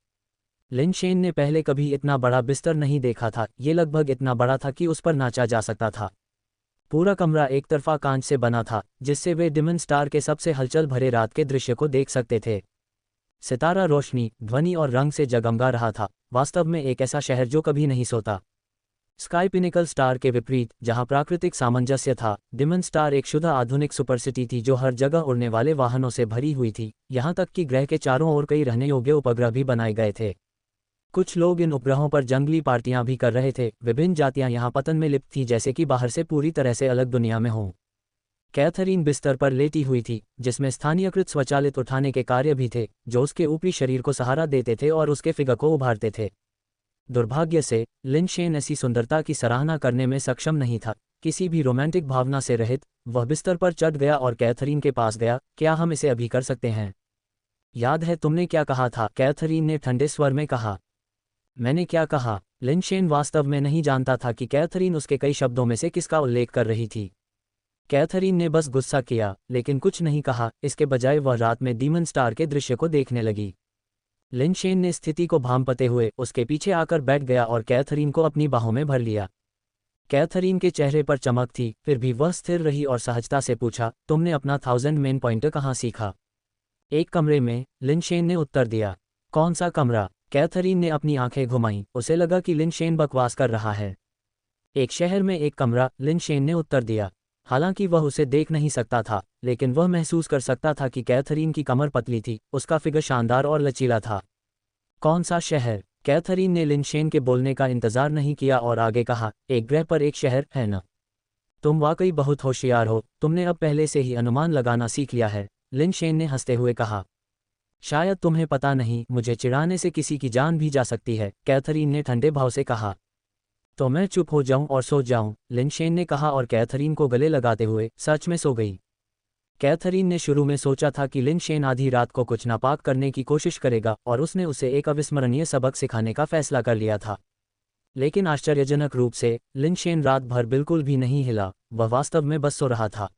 लिन शेन ने पहले कभी इतना बड़ा बिस्तर नहीं देखा था, ये लगभग इतना बड़ा था कि उस पर नाचा जा सकता था। पूरा कमरा एक तरफा कांच से बना था, जिससे वे डिमन स्टार के सबसे हलचल भरे रात के दृश्य को देख सकते थे। सितारा रोशनी, ध्वनि और रंग से जगमगा रहा था, वास्तव में एक ऐसा शहर जो कभी नहीं सोता। स्काई पिनिकल स्टार के विपरीत, जहां प्राकृतिक सामंजस्य था, डिमन स्टार एक शुद्ध आधुनिक सुपरसिटी थी जो हर जगह उड़ने वाले वाहनों से भरी हुई थी, यहां तक कि ग्रह के चारों ओर कई रहने योग्य उपग्रह भी बनाए गए थे। कुछ लोग इन उपग्रहों पर जंगली पार्टियां भी कर रहे थे। विभिन्न जातियां यहां पतन में लिप्त थीं, जैसे कि बाहर से पूरी तरह से अलग दुनिया में हों। कैथरीन बिस्तर पर लेटी हुई थी, जिसमें स्थानीयकृत स्वचालित उठाने के कार्य भी थे, जो उसके ऊपरी शरीर को सहारा देते थे और उसके फिगर को उभारते थे। दुर्भाग्य से लिन शेन ऐसी सुंदरता की सराहना करने में सक्षम नहीं था। किसी भी रोमांटिक भावना से रहित, वह बिस्तर पर चढ़ गया और कैथरीन के पास गया। क्या हम इसे अभी कर सकते हैं? याद है तुमने क्या कहा था? कैथरीन ने ठंडे स्वर में कहा। मैंने क्या कहा? लिन शेन वास्तव में नहीं जानता था कि कैथरीन उसके कई शब्दों में से किसका उल्लेख कर रही थी। कैथरीन ने बस गुस्सा किया, लेकिन कुछ नहीं कहा। इसके बजाय वह रात में डीमन स्टार के दृश्य को देखने लगी। लिन शेन ने स्थिति को भांपते हुए उसके पीछे आकर बैठ गया और कैथरीन को अपनी बाहों में भर लिया। कैथरीन के चेहरे पर चमक थी, फिर भी वह स्थिर रही और सहजता से पूछा, तुमने अपना 1000 मेन पॉइंटर कहाँ सीखा? एक कमरे में, लिन शेन ने उत्तर दिया। कौन सा कमरा? कैथरीन ने अपनी आंखें घुमाईं, उसे लगा कि लिन शेन बकवास कर रहा है। एक शहर में एक कमरा, लिन शेन ने उत्तर दिया। हालांकि वह उसे देख नहीं सकता था, लेकिन वह महसूस कर सकता था कि कैथरीन की कमर पतली थी, उसका फिगर शानदार और लचीला था। कौन सा शहर? कैथरीन ने लिन शेन के बोलने का इंतजार नहीं किया और आगे कहा, एक ग्रह पर एक शहर, है न? तुम वाकई बहुत होशियार हो, तुमने अब पहले से ही अनुमान लगाना सीख लिया है, लिन शेन ने हंसते हुए कहा। शायद तुम्हें पता नहीं, मुझे चिढ़ाने से किसी की जान भी जा सकती है, कैथरीन ने ठंडे भाव से कहा। तो मैं चुप हो जाऊं और सो जाऊं, लिन शेन ने कहा और कैथरीन को गले लगाते हुए सच में सो गई। कैथरीन ने शुरू में सोचा था कि लिन शेन आधी रात को कुछ नापाक करने की कोशिश करेगा और उसने उसे एक अविस्मरणीय सबक सिखाने का फैसला कर लिया था। लेकिन आश्चर्यजनक रूप से लिन शेन रात भर बिल्कुल भी नहीं हिला, वह वास्तव में बस सो रहा था।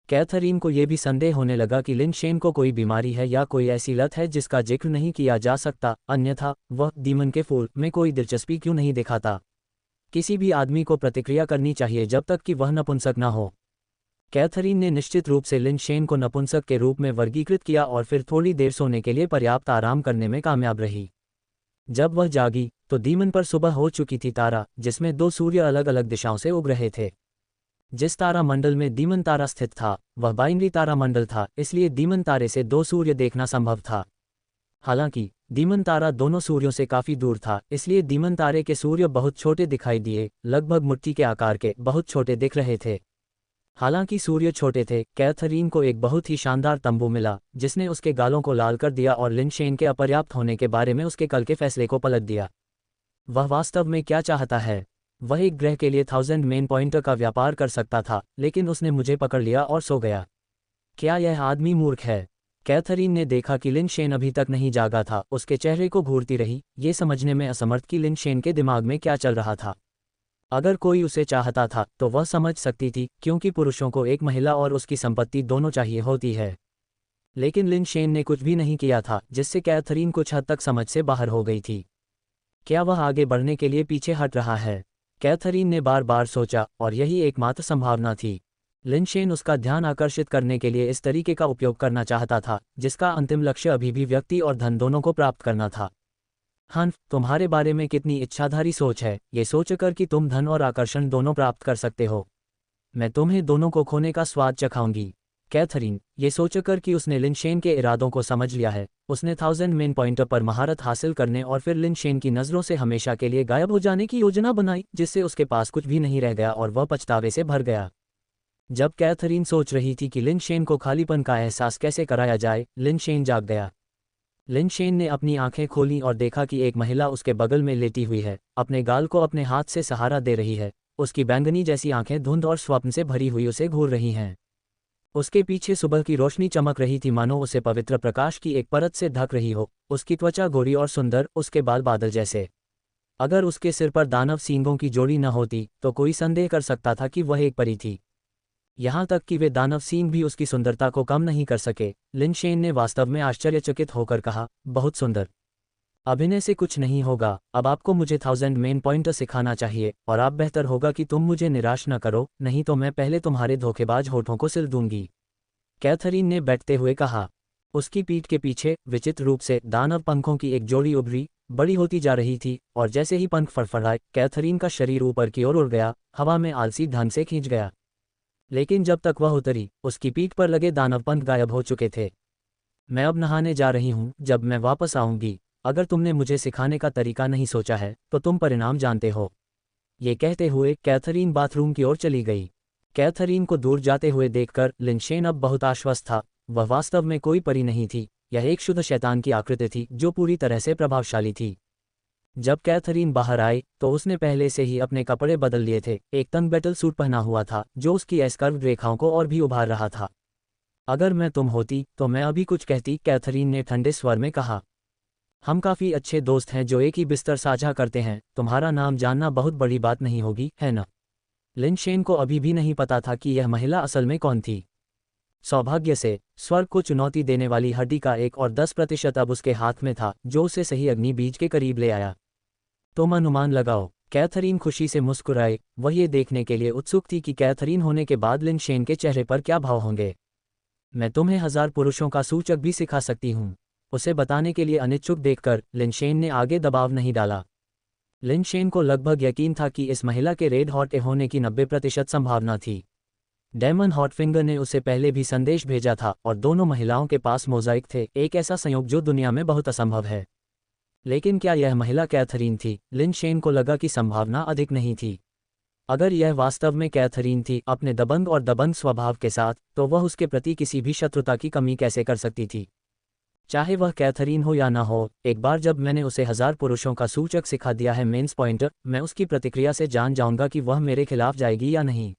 कैथरीन को यह भी संदेह होने लगा कि लिन शेन को कोई बीमारी है या कोई ऐसी लत है जिसका जिक्र नहीं किया जा सकता, अन्यथा वह डीमन के फूल में कोई दिलचस्पी क्यों नहीं दिखाता। किसी भी आदमी को प्रतिक्रिया करनी चाहिए जब तक कि वह नपुंसक न हो। कैथरीन ने निश्चित रूप से लिन शेन को नपुंसक के रूप में वर्गीकृत किया और फिर थोड़ी देर सोने के लिए पर्याप्त आराम करने में कामयाब रही। जब वह जागी तो डीमन पर सुबह हो चुकी थी। तारा, जिसमें 2 सूर्य अलग अलग दिशाओं से उग रहे थे। जिस तारा मंडल में डीमन तारा स्थित था वह बाइनरी तारा मंडल था, इसलिए डीमन तारे से 2 सूर्य देखना संभव था। हालांकि डीमन तारा दोनों सूर्यों से काफी दूर था, इसलिए डीमन तारे के सूर्य बहुत छोटे दिखाई दिए, लगभग मुट्ठी के आकार के, बहुत छोटे दिख रहे थे। हालांकि सूर्य छोटे थे, कैथरीन को एक बहुत ही शानदार तंबू मिला, जिसने उसके गालों को लाल कर दिया और लिन शेन के अपर्याप्त होने के बारे में उसके कल के फैसले को पलट दिया। वह वास्तव में क्या चाहता है? वह एक ग्रह के लिए 1000 मेन पॉइंटर का व्यापार कर सकता था, लेकिन उसने मुझे पकड़ लिया और सो गया। क्या यह आदमी मूर्ख है? कैथरीन ने देखा कि लिन शेन अभी तक नहीं जागा था, उसके चेहरे को घूरती रही, ये समझने में असमर्थ कि लिन शेन के दिमाग में क्या चल रहा था। अगर कोई उसे चाहता था तो वह समझ सकती थी, क्योंकि पुरुषों को एक महिला और उसकी संपत्ति दोनों चाहिए होती है। लेकिन लिन शेन ने कुछ भी नहीं किया था, जिससे कैथरीन कुछ हद तक समझ से बाहर हो गई थी। क्या वह आगे बढ़ने के लिए पीछे हट रहा है? कैथरीन ने बार बार सोचा, और यही एकमात्र संभावना थी। लिनशेन उसका ध्यान आकर्षित करने के लिए इस तरीके का उपयोग करना चाहता था, जिसका अंतिम लक्ष्य अभी भी व्यक्ति और धन दोनों को प्राप्त करना था। हन, तुम्हारे बारे में कितनी इच्छाधारी सोच है, ये सोचकर कि तुम धन और आकर्षण दोनों प्राप्त कर सकते हो। मैं तुम्हें दोनों को खोने का स्वाद चखाऊंगी। कैथरीन, ये सोचकर कि उसने लिनशेन के इरादों को समझ लिया है, उसने 1000 मेन पॉइंटर पर महारत हासिल करने और फिर लिनशेन की नज़रों से हमेशा के लिए गायब हो जाने की योजना बनाई, जिससे उसके पास कुछ भी नहीं रह गया और वह पछतावे से भर गया। जब कैथरीन सोच रही थी कि लिनशेन को खालीपन का एहसास कैसे कराया जाए, लिनशेन जाग गया। लिनशेन ने अपनी आंखें खोलीं और देखा कि एक महिला उसके बगल में लेटी हुई है, अपने गाल को अपने हाथ से सहारा दे रही है। उसकी बैंगनी जैसी आंखें धुंध और स्वप्न से भरी हुई उसे घूर रही हैं। उसके पीछे सुबह की रोशनी चमक रही थी, मानो उसे पवित्र प्रकाश की एक परत से ढक रही हो। उसकी त्वचा गोरी और सुंदर, उसके बाल बादल जैसे। अगर उसके सिर पर दानव सींगों की जोड़ी न होती तो कोई संदेह कर सकता था कि वह एक परी थी। यहाँ तक कि वे दानव सींग भी उसकी सुंदरता को कम नहीं कर सके। लिनशेन ने वास्तव में आश्चर्यचकित होकर कहा, बहुत सुंदर। अभिनय से कुछ नहीं होगा, अब आपको मुझे 1000 मेन पॉइंटर सिखाना चाहिए, और आप बेहतर होगा कि तुम मुझे निराश न करो, नहीं तो मैं पहले तुम्हारे धोखेबाज होठों को सिल दूंगी। कैथरीन ने बैठते हुए कहा। उसकी पीठ के पीछे विचित्र रूप से दानव पंखों की एक जोड़ी उभरी, बड़ी होती जा रही थी, और जैसे ही पंख फड़फड़ाए, कैथरीन का शरीर ऊपर की ओर उड़ गया, हवा में आलसी ढंग से खींच गया। लेकिन जब तक वह उतरी, उसकी पीठ पर लगे दानव पंख गायब हो चुके थे। मैं अब नहाने जा रही हूँ, जब मैं वापस आऊंगी, अगर तुमने मुझे सिखाने का तरीका नहीं सोचा है तो तुम परिणाम जानते हो। ये कहते हुए कैथरीन बाथरूम की ओर चली गई। कैथरीन को दूर जाते हुए देखकर लिनशेन अब बहुत आश्वस्त था। वह वास्तव में कोई परी नहीं थी, यह एक शुद्ध शैतान की आकृति थी जो पूरी तरह से प्रभावशाली थी। जब कैथरीन बाहर आई तो उसने पहले से ही अपने कपड़े बदल लिए थे, एक तंग बैटल सूट पहना हुआ था जो उसकी एस्कर्व रेखाओं को और भी उभार रहा था। अगर मैं तुम होती तो मैं अभी कुछ कहती, कैथरीन ने ठंडे स्वर में कहा। हम काफ़ी अच्छे दोस्त हैं जो एक ही बिस्तर साझा करते हैं, तुम्हारा नाम जानना बहुत बड़ी बात नहीं होगी, है ना? लिनशेन को अभी भी नहीं पता था कि यह महिला असल में कौन थी। सौभाग्य से स्वर्ग को चुनौती देने वाली हड्डी का 1 और 10% अब उसके हाथ में था, जो उसे सही अग्नि बीज के करीब ले आया। तुम अनुमान लगाओ। कैथरीन खुशी से मुस्कुराई, वह ये देखने के लिए उत्सुक थी कि कैथरीन होने के बाद लिनशेन के चेहरे पर क्या भाव होंगे। मैं तुम्हें 1000 पुरुषों का सूचक भी सिखा सकती हूँ, उसे बताने के लिए अनिच्छुक देखकर लिनशेन ने आगे दबाव नहीं डाला। लिनशेन को लगभग यकीन था कि इस महिला के रेड हॉट होने की 90% संभावना थी। डेमन हॉटफिंगर ने उसे पहले भी संदेश भेजा था और दोनों महिलाओं के पास मोज़ाइक थे, एक ऐसा संयोग जो दुनिया में बहुत असंभव है। लेकिन क्या यह महिला कैथरीन थी? लिनशेन को लगा कि संभावना अधिक नहीं थी। अगर यह वास्तव में कैथरीन थी, अपने दबंग और दबंग स्वभाव के साथ, तो वह उसके प्रति किसी भी शत्रुता की कमी कैसे कर सकती थी? चाहे वह कैथरीन हो या ना हो, एक बार जब मैंने उसे 1000 पुरुषों का सूचक सिखा दिया है मेंस पॉइंटर, मैं उसकी प्रतिक्रिया से जान जाऊंगा कि वह मेरे खिलाफ जाएगी या नहीं।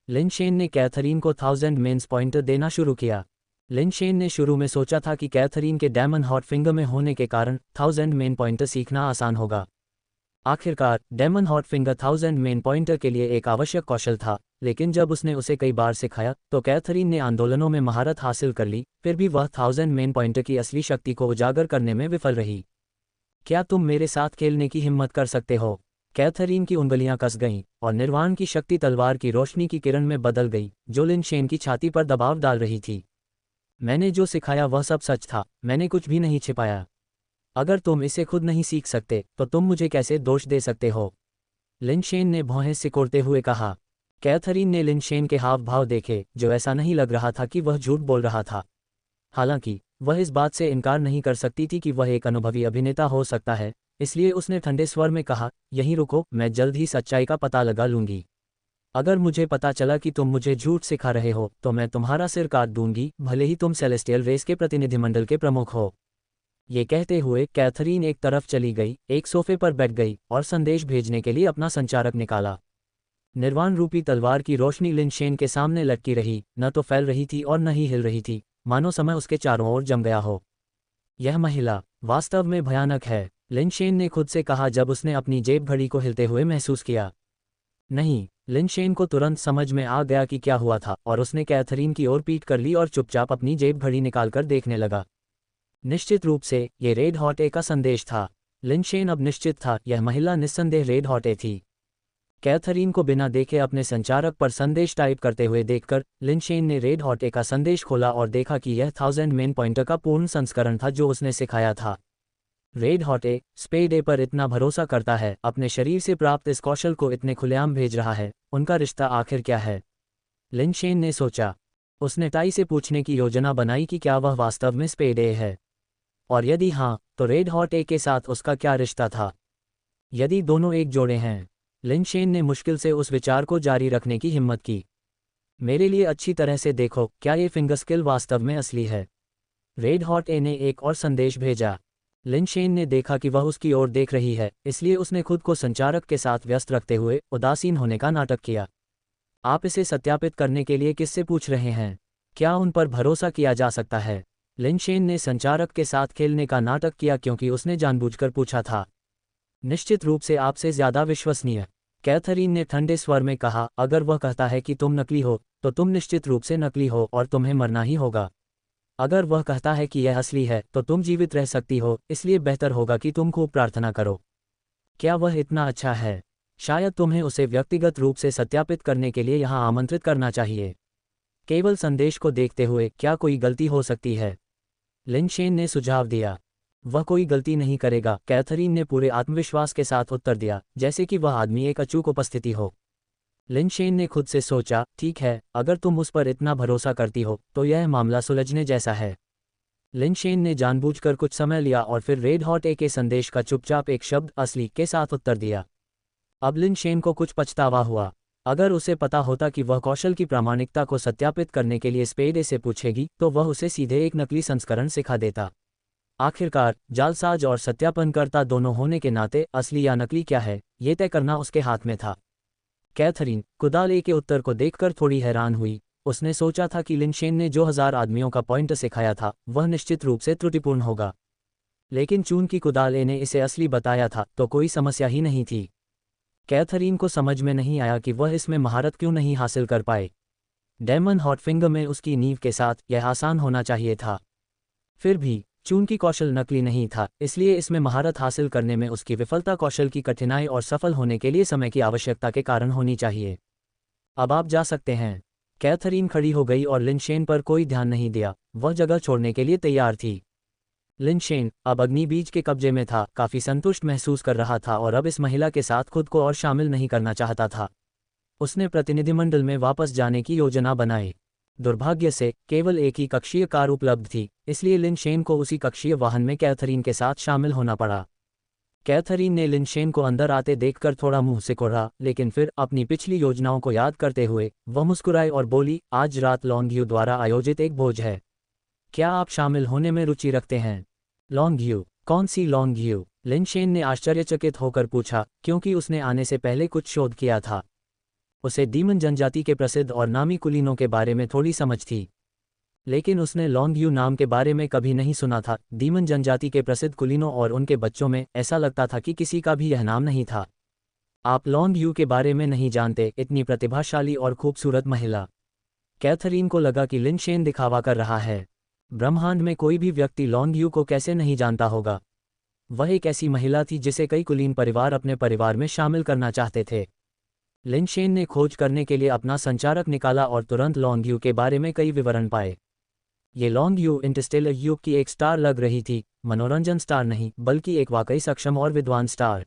लिनशेन ने कैथरीन को 1000 मेंस पॉइंटर देना शुरू किया। लिनशेन ने शुरू में सोचा था कि कैथरीन के डेमन हॉट फिंगर में होने के कारण 1000 मेन पॉइंटर सीखना आसान होगा। आखिरकार demon hot finger 1000 main pointer के लिए एक आवश्यक कौशल था, लेकिन जब उसने उसे कई बार सिखाया तो कैथरीन ने आंदोलनों में महारत हासिल कर ली, फिर भी वह 1000 मेन पॉइंटर की असली शक्ति को उजागर करने में विफल रही। क्या तुम मेरे साथ खेलने की हिम्मत कर सकते हो? कैथरीन की उंगलियां कस गईं और निर्वाण की शक्ति तलवार की रोशनी की किरण में बदल गई, जो लिनशेन की छाती पर दबाव डाल रही थी। मैंने जो सिखाया वह सब सच था, मैंने कुछ भी नहीं छिपाया। अगर तुम इसे खुद नहीं सीख सकते तो तुम मुझे कैसे दोष दे सकते हो? लिनशेन ने भौहें सिकोड़ते हुए कहा। कैथरीन ने लिनशेन के हाव भाव देखे, जो ऐसा नहीं लग रहा था कि वह झूठ बोल रहा था। हालांकि वह इस बात से इनकार नहीं कर सकती थी कि वह एक अनुभवी अभिनेता हो सकता है, इसलिए उसने ठंडे स्वर में कहा, यहीं रुको, मैं जल्द ही सच्चाई का पता लगा लूंगी। अगर मुझे पता चला कि तुम मुझे झूठ सिखा रहे हो तो मैं तुम्हारा सिर काट दूंगी, भले ही तुम सेलेस्टियल रेस के प्रतिनिधिमंडल के प्रमुख हो। ये कहते हुए कैथरीन एक तरफ चली गई, एक सोफे पर बैठ गई और संदेश भेजने के लिए अपना संचारक निकाला। निर्वाण रूपी तलवार की रोशनी लिनशेन के सामने लटकी रही, न तो फैल रही थी और न ही हिल रही थी, मानो समय उसके चारों ओर जम गया हो। यह महिला वास्तव में भयानक है, लिनशेन ने खुद से कहा जब उसने अपनी जेब घड़ी को हिलते हुए महसूस किया। नहीं, लिनशेन को तुरंत समझ में आ गया कि क्या हुआ था और उसने कैथरीन की ओर पीठ कर ली और चुपचाप अपनी जेब घड़ी निकालकर देखने लगा। निश्चित रूप से ये रेड हॉट का संदेश था। लिनशेन अब निश्चित था, यह महिला निस्संदेह रेड हॉटे थी। कैथरीन को बिना देखे अपने संचारक पर संदेश टाइप करते हुए देखकर लिनशेन ने रेड हॉटे का संदेश खोला और देखा कि यह 1000 मेन पॉइंटर का पूर्ण संस्करण था जो उसने सिखाया था। रेड हॉटे स्पेड ए पर इतना भरोसा करता है, अपने शरीर से प्राप्त इस कौशल को इतने खुलेआम भेज रहा है, उनका रिश्ता आखिर क्या है? लिनशेन ने सोचा। उसने टाई से पूछने की योजना बनाई कि क्या वह वास्तव में स्पेड ए है, और यदि हाँ, तो रेड हॉटे के साथ उसका क्या रिश्ता था? यदि दोनों एक जोड़े हैं। लिनशेन ने मुश्किल से उस विचार को जारी रखने की हिम्मत की। मेरे लिए अच्छी तरह से देखो, क्या ये फिंगर स्किल वास्तव में असली है? रेड हॉटे ने एक और संदेश भेजा। लिनशेन ने देखा कि वह उसकी ओर देख रही है, इसलिए उसने खुद को संचारक के साथ व्यस्त रखते हुए उदासीन होने का नाटक किया। आप इसे सत्यापित करने के लिए किससे पूछ रहे हैं? क्या उन पर भरोसा किया जा सकता है? लिनशेन ने संचारक के साथ खेलने का नाटक किया क्योंकि उसने जानबूझकर पूछा था। निश्चित रूप से आपसे ज्यादा विश्वसनीय, कैथरीन ने ठंडे स्वर में कहा। अगर वह कहता है कि तुम नकली हो, तो तुम निश्चित रूप से नकली हो और तुम्हें मरना ही होगा। अगर वह कहता है कि यह असली है, तो तुम जीवित रह सकती हो, इसलिए बेहतर होगा कि तुम खूब प्रार्थना करो। क्या वह इतना अच्छा है? शायद तुम्हें उसे व्यक्तिगत रूप से सत्यापित करने के लिए यहाँ आमंत्रित करना चाहिए। केवल संदेश को देखते हुए क्या कोई गलती हो सकती है? लिनशेन ने सुझाव दिया। वह कोई गलती नहीं करेगा, कैथरीन ने पूरे आत्मविश्वास के साथ उत्तर दिया, जैसे कि वह आदमी एक अचूक उपस्थिति हो। लिनशेन ने खुद से सोचा, ठीक है, अगर तुम उस पर इतना भरोसा करती हो, तो यह मामला सुलझने जैसा है। लिनशेन ने जानबूझकर कुछ समय लिया और फिर रेड हॉटे के संदेश का चुपचाप एक शब्द असली के साथ उत्तर दिया। अब लिनशेन को कुछ पछतावा हुआ। अगर उसे पता होता कि वह कौशल की प्रामाणिकता को सत्यापित करने के लिए स्पेड ए से पूछेगी, तो वह उसे सीधे एक नकली संस्करण सिखा देता। आखिरकार जालसाज और सत्यापनकर्ता दोनों होने के नाते असली या नकली क्या है, ये तय करना उसके हाथ में था। कैथरीन कुदाल ए के उत्तर को देखकर थोड़ी हैरान हुई। उसने सोचा था कि लिनशेन ने जो 1000 आदमियों का पॉइंट सिखाया था, वह निश्चित रूप से त्रुटिपूर्ण होगा। लेकिन चूंकि कुदाल ए ने इसे असली बताया था, तो कोई समस्या ही नहीं थी। कैथरीन को समझ में नहीं आया कि वह इसमें महारत क्यों नहीं हासिल कर पाए। डेमन हॉटफिंगर में उसकी नींव के साथ यह आसान होना चाहिए था। फिर भी चूंकि कौशल नकली नहीं था, इसलिए इसमें महारत हासिल करने में उसकी विफलता कौशल की कठिनाई और सफल होने के लिए समय की आवश्यकता के कारण होनी चाहिए। अब आप जा सकते हैं। कैथरीन खड़ी हो गई और लिनशेन पर कोई ध्यान नहीं दिया, वह जगह छोड़ने के लिए तैयार थी। लिनशेन अब अग्निबीज के कब्जे में था, काफी संतुष्ट महसूस कर रहा था और अब इस महिला के साथ खुद को और शामिल नहीं करना चाहता था। उसने प्रतिनिधिमंडल में वापस जाने की योजना बनाई। दुर्भाग्य से केवल एक ही कक्षीय कार उपलब्ध थी, इसलिए लिनशेन को उसी कक्षीय वाहन में कैथरीन के साथ शामिल होना पड़ा। कैथरीन ने लिनशेन को अंदर आते देखकर थोड़ा मुंह सिकोड़ा, लेकिन फिर अपनी पिछली योजनाओं को याद करते हुए वह मुस्कुराई और बोली, आज रात लॉन्गयू द्वारा आयोजित एक भोज है। क्या आप शामिल होने में रुचि रखते हैं? लॉन्गयू? कौन सी लॉन्गयू? लिनशेन ने आश्चर्यचकित होकर पूछा, क्योंकि उसने आने से पहले कुछ शोध किया था। उसे डीमन जनजाति के प्रसिद्ध और नामी कुलीनों के बारे में थोड़ी समझ थी, लेकिन उसने लॉन्गयू नाम के बारे में कभी नहीं सुना था। डीमन जनजाति के प्रसिद्ध कुलीनों और उनके बच्चों में ऐसा लगता था कि किसी का भी यह नाम नहीं था। आप लॉन्गयू के बारे में नहीं जानते? इतनी प्रतिभाशाली और खूबसूरत महिला। कैथरीन को लगा कि लिनशेन दिखावा कर रहा है। ब्रह्मांड में कोई भी व्यक्ति लॉन्गयू को कैसे नहीं जानता होगा? वह एक ऐसी महिला थी जिसे कई कुलीन परिवार अपने परिवार में शामिल करना चाहते थे। लिनशेन ने खोज करने के लिए अपना संचारक निकाला और तुरंत लॉन्गयू के बारे में कई विवरण पाए। ये लॉन्गयू इंटरस्टेलर युग की एक स्टार लग रही थी, मनोरंजन स्टार नहीं, बल्कि एक वाकई सक्षम और विद्वान स्टार।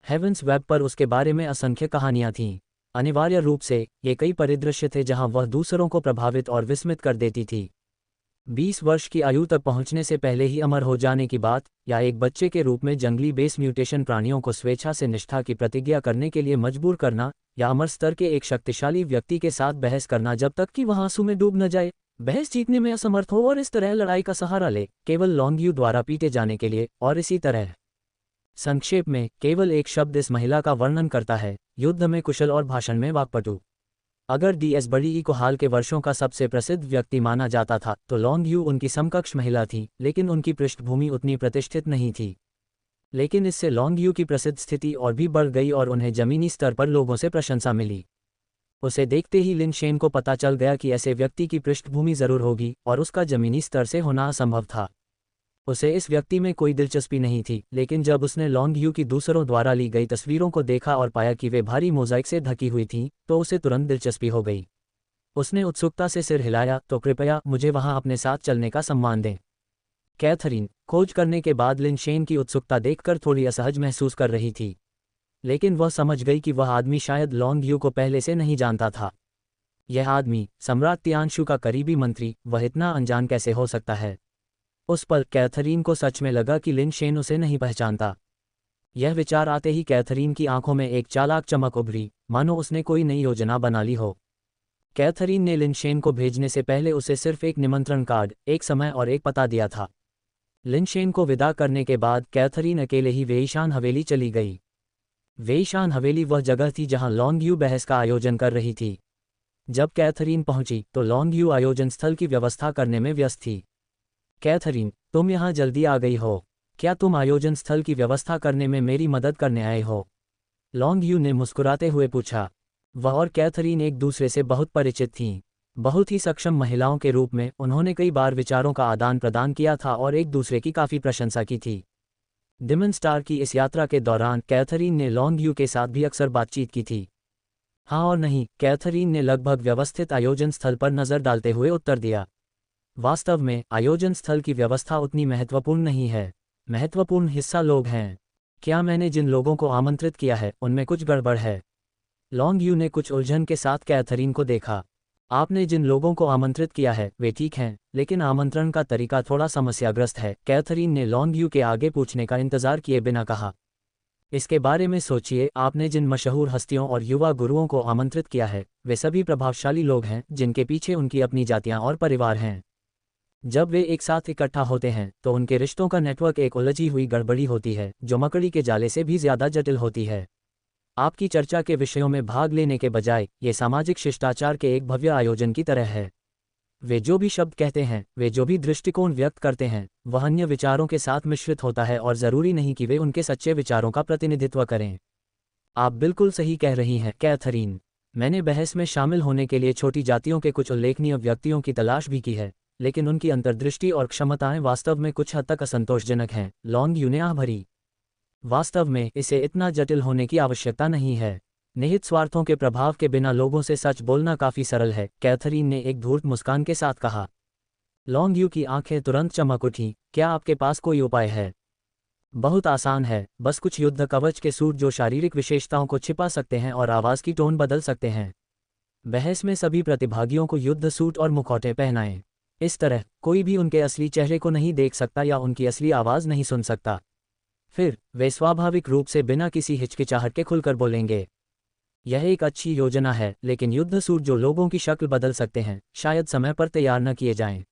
हेवंस वेब पर उसके बारे में असंख्य कहानियां थीं। अनिवार्य रूप से ये कई परिदृश्य थे जहां वह दूसरों को प्रभावित और विस्मित कर देती थी। 20 वर्ष की आयु तक पहुंचने से पहले ही अमर हो जाने की बात, या एक बच्चे के रूप में जंगली बेस म्यूटेशन प्राणियों को स्वेच्छा से निष्ठा की प्रतिज्ञा करने के लिए मजबूर करना, या अमर स्तर के एक शक्तिशाली व्यक्ति के साथ बहस करना जब तक कि वह आंसू में डूब न जाए, बहस जीतने में असमर्थ हो और इस तरह लड़ाई का सहारा ले, केवल लॉन्गयू द्वारा पीटे जाने के लिए, और इसी तरह। संक्षेप में केवल एक शब्द इस महिला का वर्णन करता है, युद्ध में कुशल और भाषण में वाक्पटु। अगर डीएस बड़ी ई को हाल के वर्षों का सबसे प्रसिद्ध व्यक्ति माना जाता था, तो लॉन्गयू उनकी समकक्ष महिला थी, लेकिन उनकी पृष्ठभूमि उतनी प्रतिष्ठित नहीं थी। लेकिन इससे लॉन्गयू की प्रसिद्ध स्थिति और भी बढ़ गई और उन्हें जमीनी स्तर पर लोगों से प्रशंसा मिली। उसे देखते ही लिनशेन को पता चल गया कि ऐसे व्यक्ति की पृष्ठभूमि जरूर होगी और उसका जमीनी स्तर से होना असंभव था। उसे इस व्यक्ति में कोई दिलचस्पी नहीं थी, लेकिन जब उसने लॉन्ग यू की दूसरों द्वारा ली गई तस्वीरों को देखा और पाया कि वे भारी मोज़ाइक से ढकी हुई थीं, तो उसे तुरंत दिलचस्पी हो गई। उसने उत्सुकता से सिर हिलाया, तो कृपया मुझे वहां अपने साथ चलने का सम्मान दें। कैथरीन खोज करने के बाद लिनशेन की उत्सुकता देखकर थोड़ी असहज महसूस कर रही थी, लेकिन वह समझ गई कि वह आदमी शायद लॉन्ग यू को पहले से नहीं जानता था। यह आदमी सम्राट तियानशु का करीबी मंत्री, वह इतना अनजान कैसे हो सकता है? उस पल कैथरीन को सच में लगा कि लिनशेन उसे नहीं पहचानता। यह विचार आते ही कैथरीन की आंखों में एक चालाक चमक उभरी, मानो उसने कोई नई योजना बना ली हो। कैथरीन ने लिनशेन को भेजने से पहले उसे सिर्फ एक निमंत्रण कार्ड, एक समय और एक पता दिया था। लिनशेन को विदा करने के बाद कैथरीन अकेले ही वेईशान हवेली चली गई। वेईशान हवेली वह जगह थी जहां लॉन्ग यू बहस का आयोजन कर रही थी। जब कैथरीन पहुंची तो लॉन्ग यू आयोजन स्थल की व्यवस्था करने में व्यस्त थी। कैथरीन, तुम यहाँ जल्दी आ गई हो। क्या तुम आयोजन स्थल की व्यवस्था करने में मेरी मदद करने आए हो? लॉन्ग यू ने मुस्कुराते हुए पूछा। वह और कैथरीन एक दूसरे से बहुत परिचित थीं। बहुत ही सक्षम महिलाओं के रूप में उन्होंने कई बार विचारों का आदान प्रदान किया था और एक दूसरे की काफ़ी प्रशंसा की थी। डिमन स्टार की इस यात्रा के दौरान कैथरीन ने लॉन्ग यू के साथ भी अक्सर बातचीत की थी। हाँ और नहीं, कैथरीन ने लगभग व्यवस्थित आयोजन स्थल पर नज़र डालते हुए उत्तर दिया। वास्तव में आयोजन स्थल की व्यवस्था उतनी महत्वपूर्ण नहीं है। महत्वपूर्ण हिस्सा लोग हैं। क्या मैंने जिन लोगों को आमंत्रित किया है उनमें कुछ गड़बड़ है? लॉन्ग यू ने कुछ उलझन के साथ कैथरीन को देखा। आपने जिन लोगों को आमंत्रित किया है वे ठीक हैं, लेकिन आमंत्रण का तरीका थोड़ा समस्याग्रस्त है। कैथरीन ने लॉन्ग यू के आगे पूछने का इंतजार किए बिना कहा। इसके बारे में सोचिए, आपने जिन मशहूर हस्तियों और युवा गुरुओं को आमंत्रित किया है वे सभी प्रभावशाली लोग हैं जिनके पीछे उनकी अपनी जातियां और परिवार हैं। जब वे एक साथ इकट्ठा होते हैं तो उनके रिश्तों का नेटवर्क एक उलझी हुई गड़बड़ी होती है जो मकड़ी के जाले से भी ज्यादा जटिल होती है। आपकी चर्चा के विषयों में भाग लेने के बजाय ये सामाजिक शिष्टाचार के एक भव्य आयोजन की तरह है। वे जो भी शब्द कहते हैं, वे जो भी दृष्टिकोण व्यक्त करते हैं, वह अन्य विचारों के साथ मिश्रित होता है और ज़रूरी नहीं कि वे उनके सच्चे विचारों का प्रतिनिधित्व करें। आप बिल्कुल सही कह रही हैं कैथरीन। मैंने बहस में शामिल होने के लिए छोटी जातियों के कुछ उल्लेखनीय व्यक्तियों की तलाश भी की है, लेकिन उनकी अंतर्दृष्टि और क्षमताएं वास्तव में कुछ हद तक असंतोषजनक हैं। लॉन्ग यू ने आह भरी। वास्तव में इसे इतना जटिल होने की आवश्यकता नहीं है। निहित स्वार्थों के प्रभाव के बिना लोगों से सच बोलना काफ़ी सरल है, कैथरीन ने एक धूर्त मुस्कान के साथ कहा। लॉन्ग यू की आंखें तुरंत चमक उठीं। क्या आपके पास कोई उपाय है? बहुत आसान है, बस कुछ युद्ध कवच के सूट जो शारीरिक विशेषताओं को छिपा सकते हैं और आवाज़ की टोन बदल सकते हैं। बहस में सभी प्रतिभागियों को युद्ध सूट और मुखौटे पहनाएं। इस तरह कोई भी उनके असली चेहरे को नहीं देख सकता या उनकी असली आवाज़ नहीं सुन सकता। फिर वे स्वाभाविक रूप से बिना किसी हिचकिचाहट के खुलकर बोलेंगे। यह एक अच्छी योजना है, लेकिन युद्ध सूट जो लोगों की शक्ल बदल सकते हैं शायद समय पर तैयार न किए जाएं।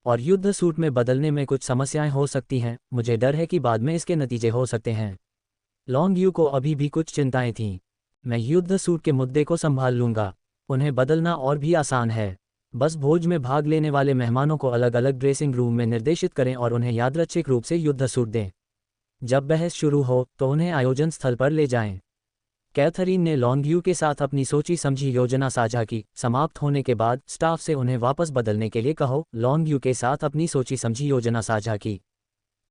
और युद्ध सूट में बदलने में कुछ समस्याएं हो सकती हैं। मुझे डर है कि बाद में इसके नतीजे हो सकते हैं। लॉन्ग यू को अभी भी कुछ चिंताएं थीं। मैं युद्ध सूट के मुद्दे को संभाल लूंगा। उन्हें बदलना और भी आसान है। बस भोज में भाग लेने वाले मेहमानों को अलग अलग ड्रेसिंग रूम में निर्देशित करें और उन्हें यादृच्छिक रूप से युद्ध सूट दें। जब बहस शुरू हो तो उन्हें आयोजन स्थल पर ले जाएं। कैथरीन ने लॉन्ग यू के साथ अपनी सोची समझी योजना साझा की। समाप्त होने के बाद स्टाफ से उन्हें वापस बदलने के लिए कहो। लॉन्ग यू के साथ अपनी सोची समझी योजना साझा की।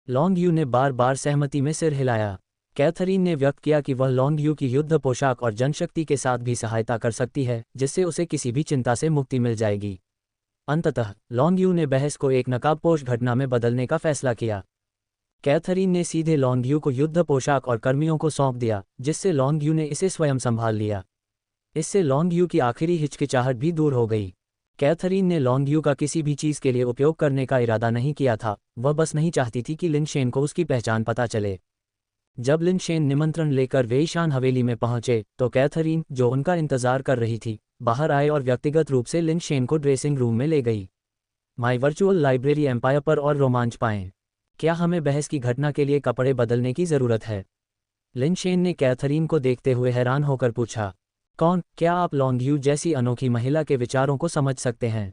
लॉन्ग यू ने बार बार सहमति में सिर हिलाया। कैथरीन ने व्यक्त किया कि वह लॉन्ग यू की युद्ध पोशाक और जनशक्ति के साथ भी सहायता कर सकती है, जिससे उसे किसी भी चिंता से मुक्ति मिल जाएगी। अंततः लॉन्ग यू ने बहस को एक नकाबपोश घटना में बदलने का फैसला किया। कैथरीन ने सीधे लॉन्ग यू को युद्ध पोशाक और कर्मियों को सौंप दिया, जिससे लॉन्ग यू ने इसे स्वयं संभाल लिया। इससे लॉन्ग यू की आखिरी हिचकिचाहट भी दूर हो गई। कैथरीन ने लॉन्ग यू का किसी भी चीज़ के लिए उपयोग करने का इरादा नहीं किया था। वह बस नहीं चाहती थी कि लिनशेन को उसकी पहचान पता चले। जब लिनशेन निमंत्रण लेकर वेईशान हवेली में पहुंचे तो कैथरीन, जो उनका इंतजार कर रही थी, बाहर आए और व्यक्तिगत रूप से लिनशेन को ड्रेसिंग रूम में ले गई। माई वर्चुअल लाइब्रेरी एम्पायर पर और रोमांच पाएं। क्या हमें बहस की घटना के लिए कपड़े बदलने की ज़रूरत है? लिनशेन ने कैथरीन को देखते हुए हैरान होकर पूछा। कौन? क्या आप लॉन्ग यू जैसी अनोखी महिला के विचारों को समझ सकते हैं?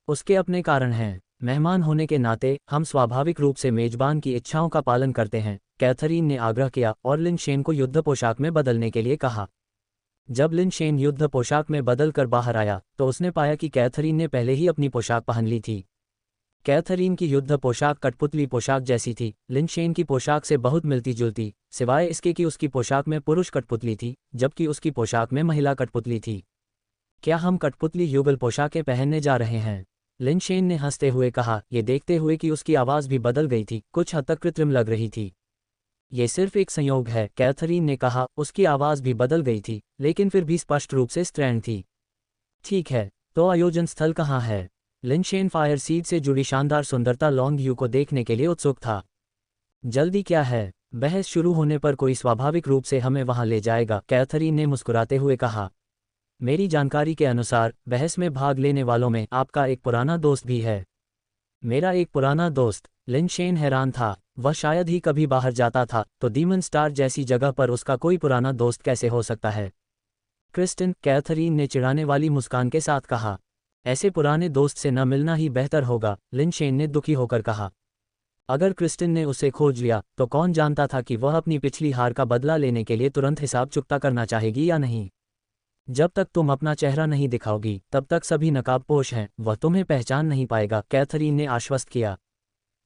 उसके अपने कारण हैं। मेहमान होने के नाते हम स्वाभाविक रूप से मेजबान की इच्छाओं का पालन करते हैं, कैथरीन ने आग्रह किया और लिनशेन को युद्ध पोशाक में बदलने के लिए कहा। जब लिनशेन युद्ध पोशाक में बदल कर बाहर आया तो उसने पाया कि कैथरीन ने पहले ही अपनी पोशाक पहन ली थी। कैथरीन की युद्ध पोशाक कठपुतली पोशाक जैसी थी, लिनशेन की पोशाक से बहुत मिलती जुलती, सिवाय इसके कि उसकी पोशाक में पुरुष कठपुतली थी जबकि उसकी पोशाक में महिला कठपुतली थी। क्या हम कठपुतली युगल पोशाकें पहनने जा रहे हैं? लिनशेन ने हंसते हुए कहा, ये देखते हुए कि उसकी आवाज़ भी बदल गई थी, कुछ हद तक कृत्रिम लग रही थी। ये सिर्फ एक संयोग है, कैथरीन ने कहा। उसकी आवाज़ भी बदल गई थी, लेकिन फिर भी स्पष्ट रूप से स्ट्रैंड थी। ठीक है, तो आयोजन स्थल कहाँ है? लिनशेन फायर सीड से जुड़ी शानदार सुंदरता लॉन्ग यू को देखने के लिए उत्सुक था। जल्दी क्या है, बहस शुरू होने पर कोई स्वाभाविक रूप से हमें वहां ले जाएगा, कैथरीन ने मुस्कुराते हुए कहा। मेरी जानकारी के अनुसार बहस में भाग लेने वालों में आपका एक पुराना दोस्त भी है। मेरा एक पुराना दोस्त? लिनशेन हैरान था। वह शायद ही कभी बाहर जाता था, तो डीमन स्टार जैसी जगह पर उसका कोई पुराना दोस्त कैसे हो सकता है? क्रिस्टिन, कैथरीन ने चिढ़ाने वाली मुस्कान के साथ कहा। ऐसे पुराने दोस्त से न मिलना ही बेहतर होगा, लिनशेन ने दुखी होकर कहा। अगर क्रिस्टिन ने उसे खोज लिया तो कौन जानता था कि वह अपनी पिछली हार का बदला लेने के लिए तुरंत हिसाब चुकता करना चाहेगी या नहीं। जब तक तुम अपना चेहरा नहीं दिखाओगी तब तक सभी नकाबपोश हैं, वह तुम्हें पहचान नहीं पाएगा, कैथरीन ने आश्वस्त किया।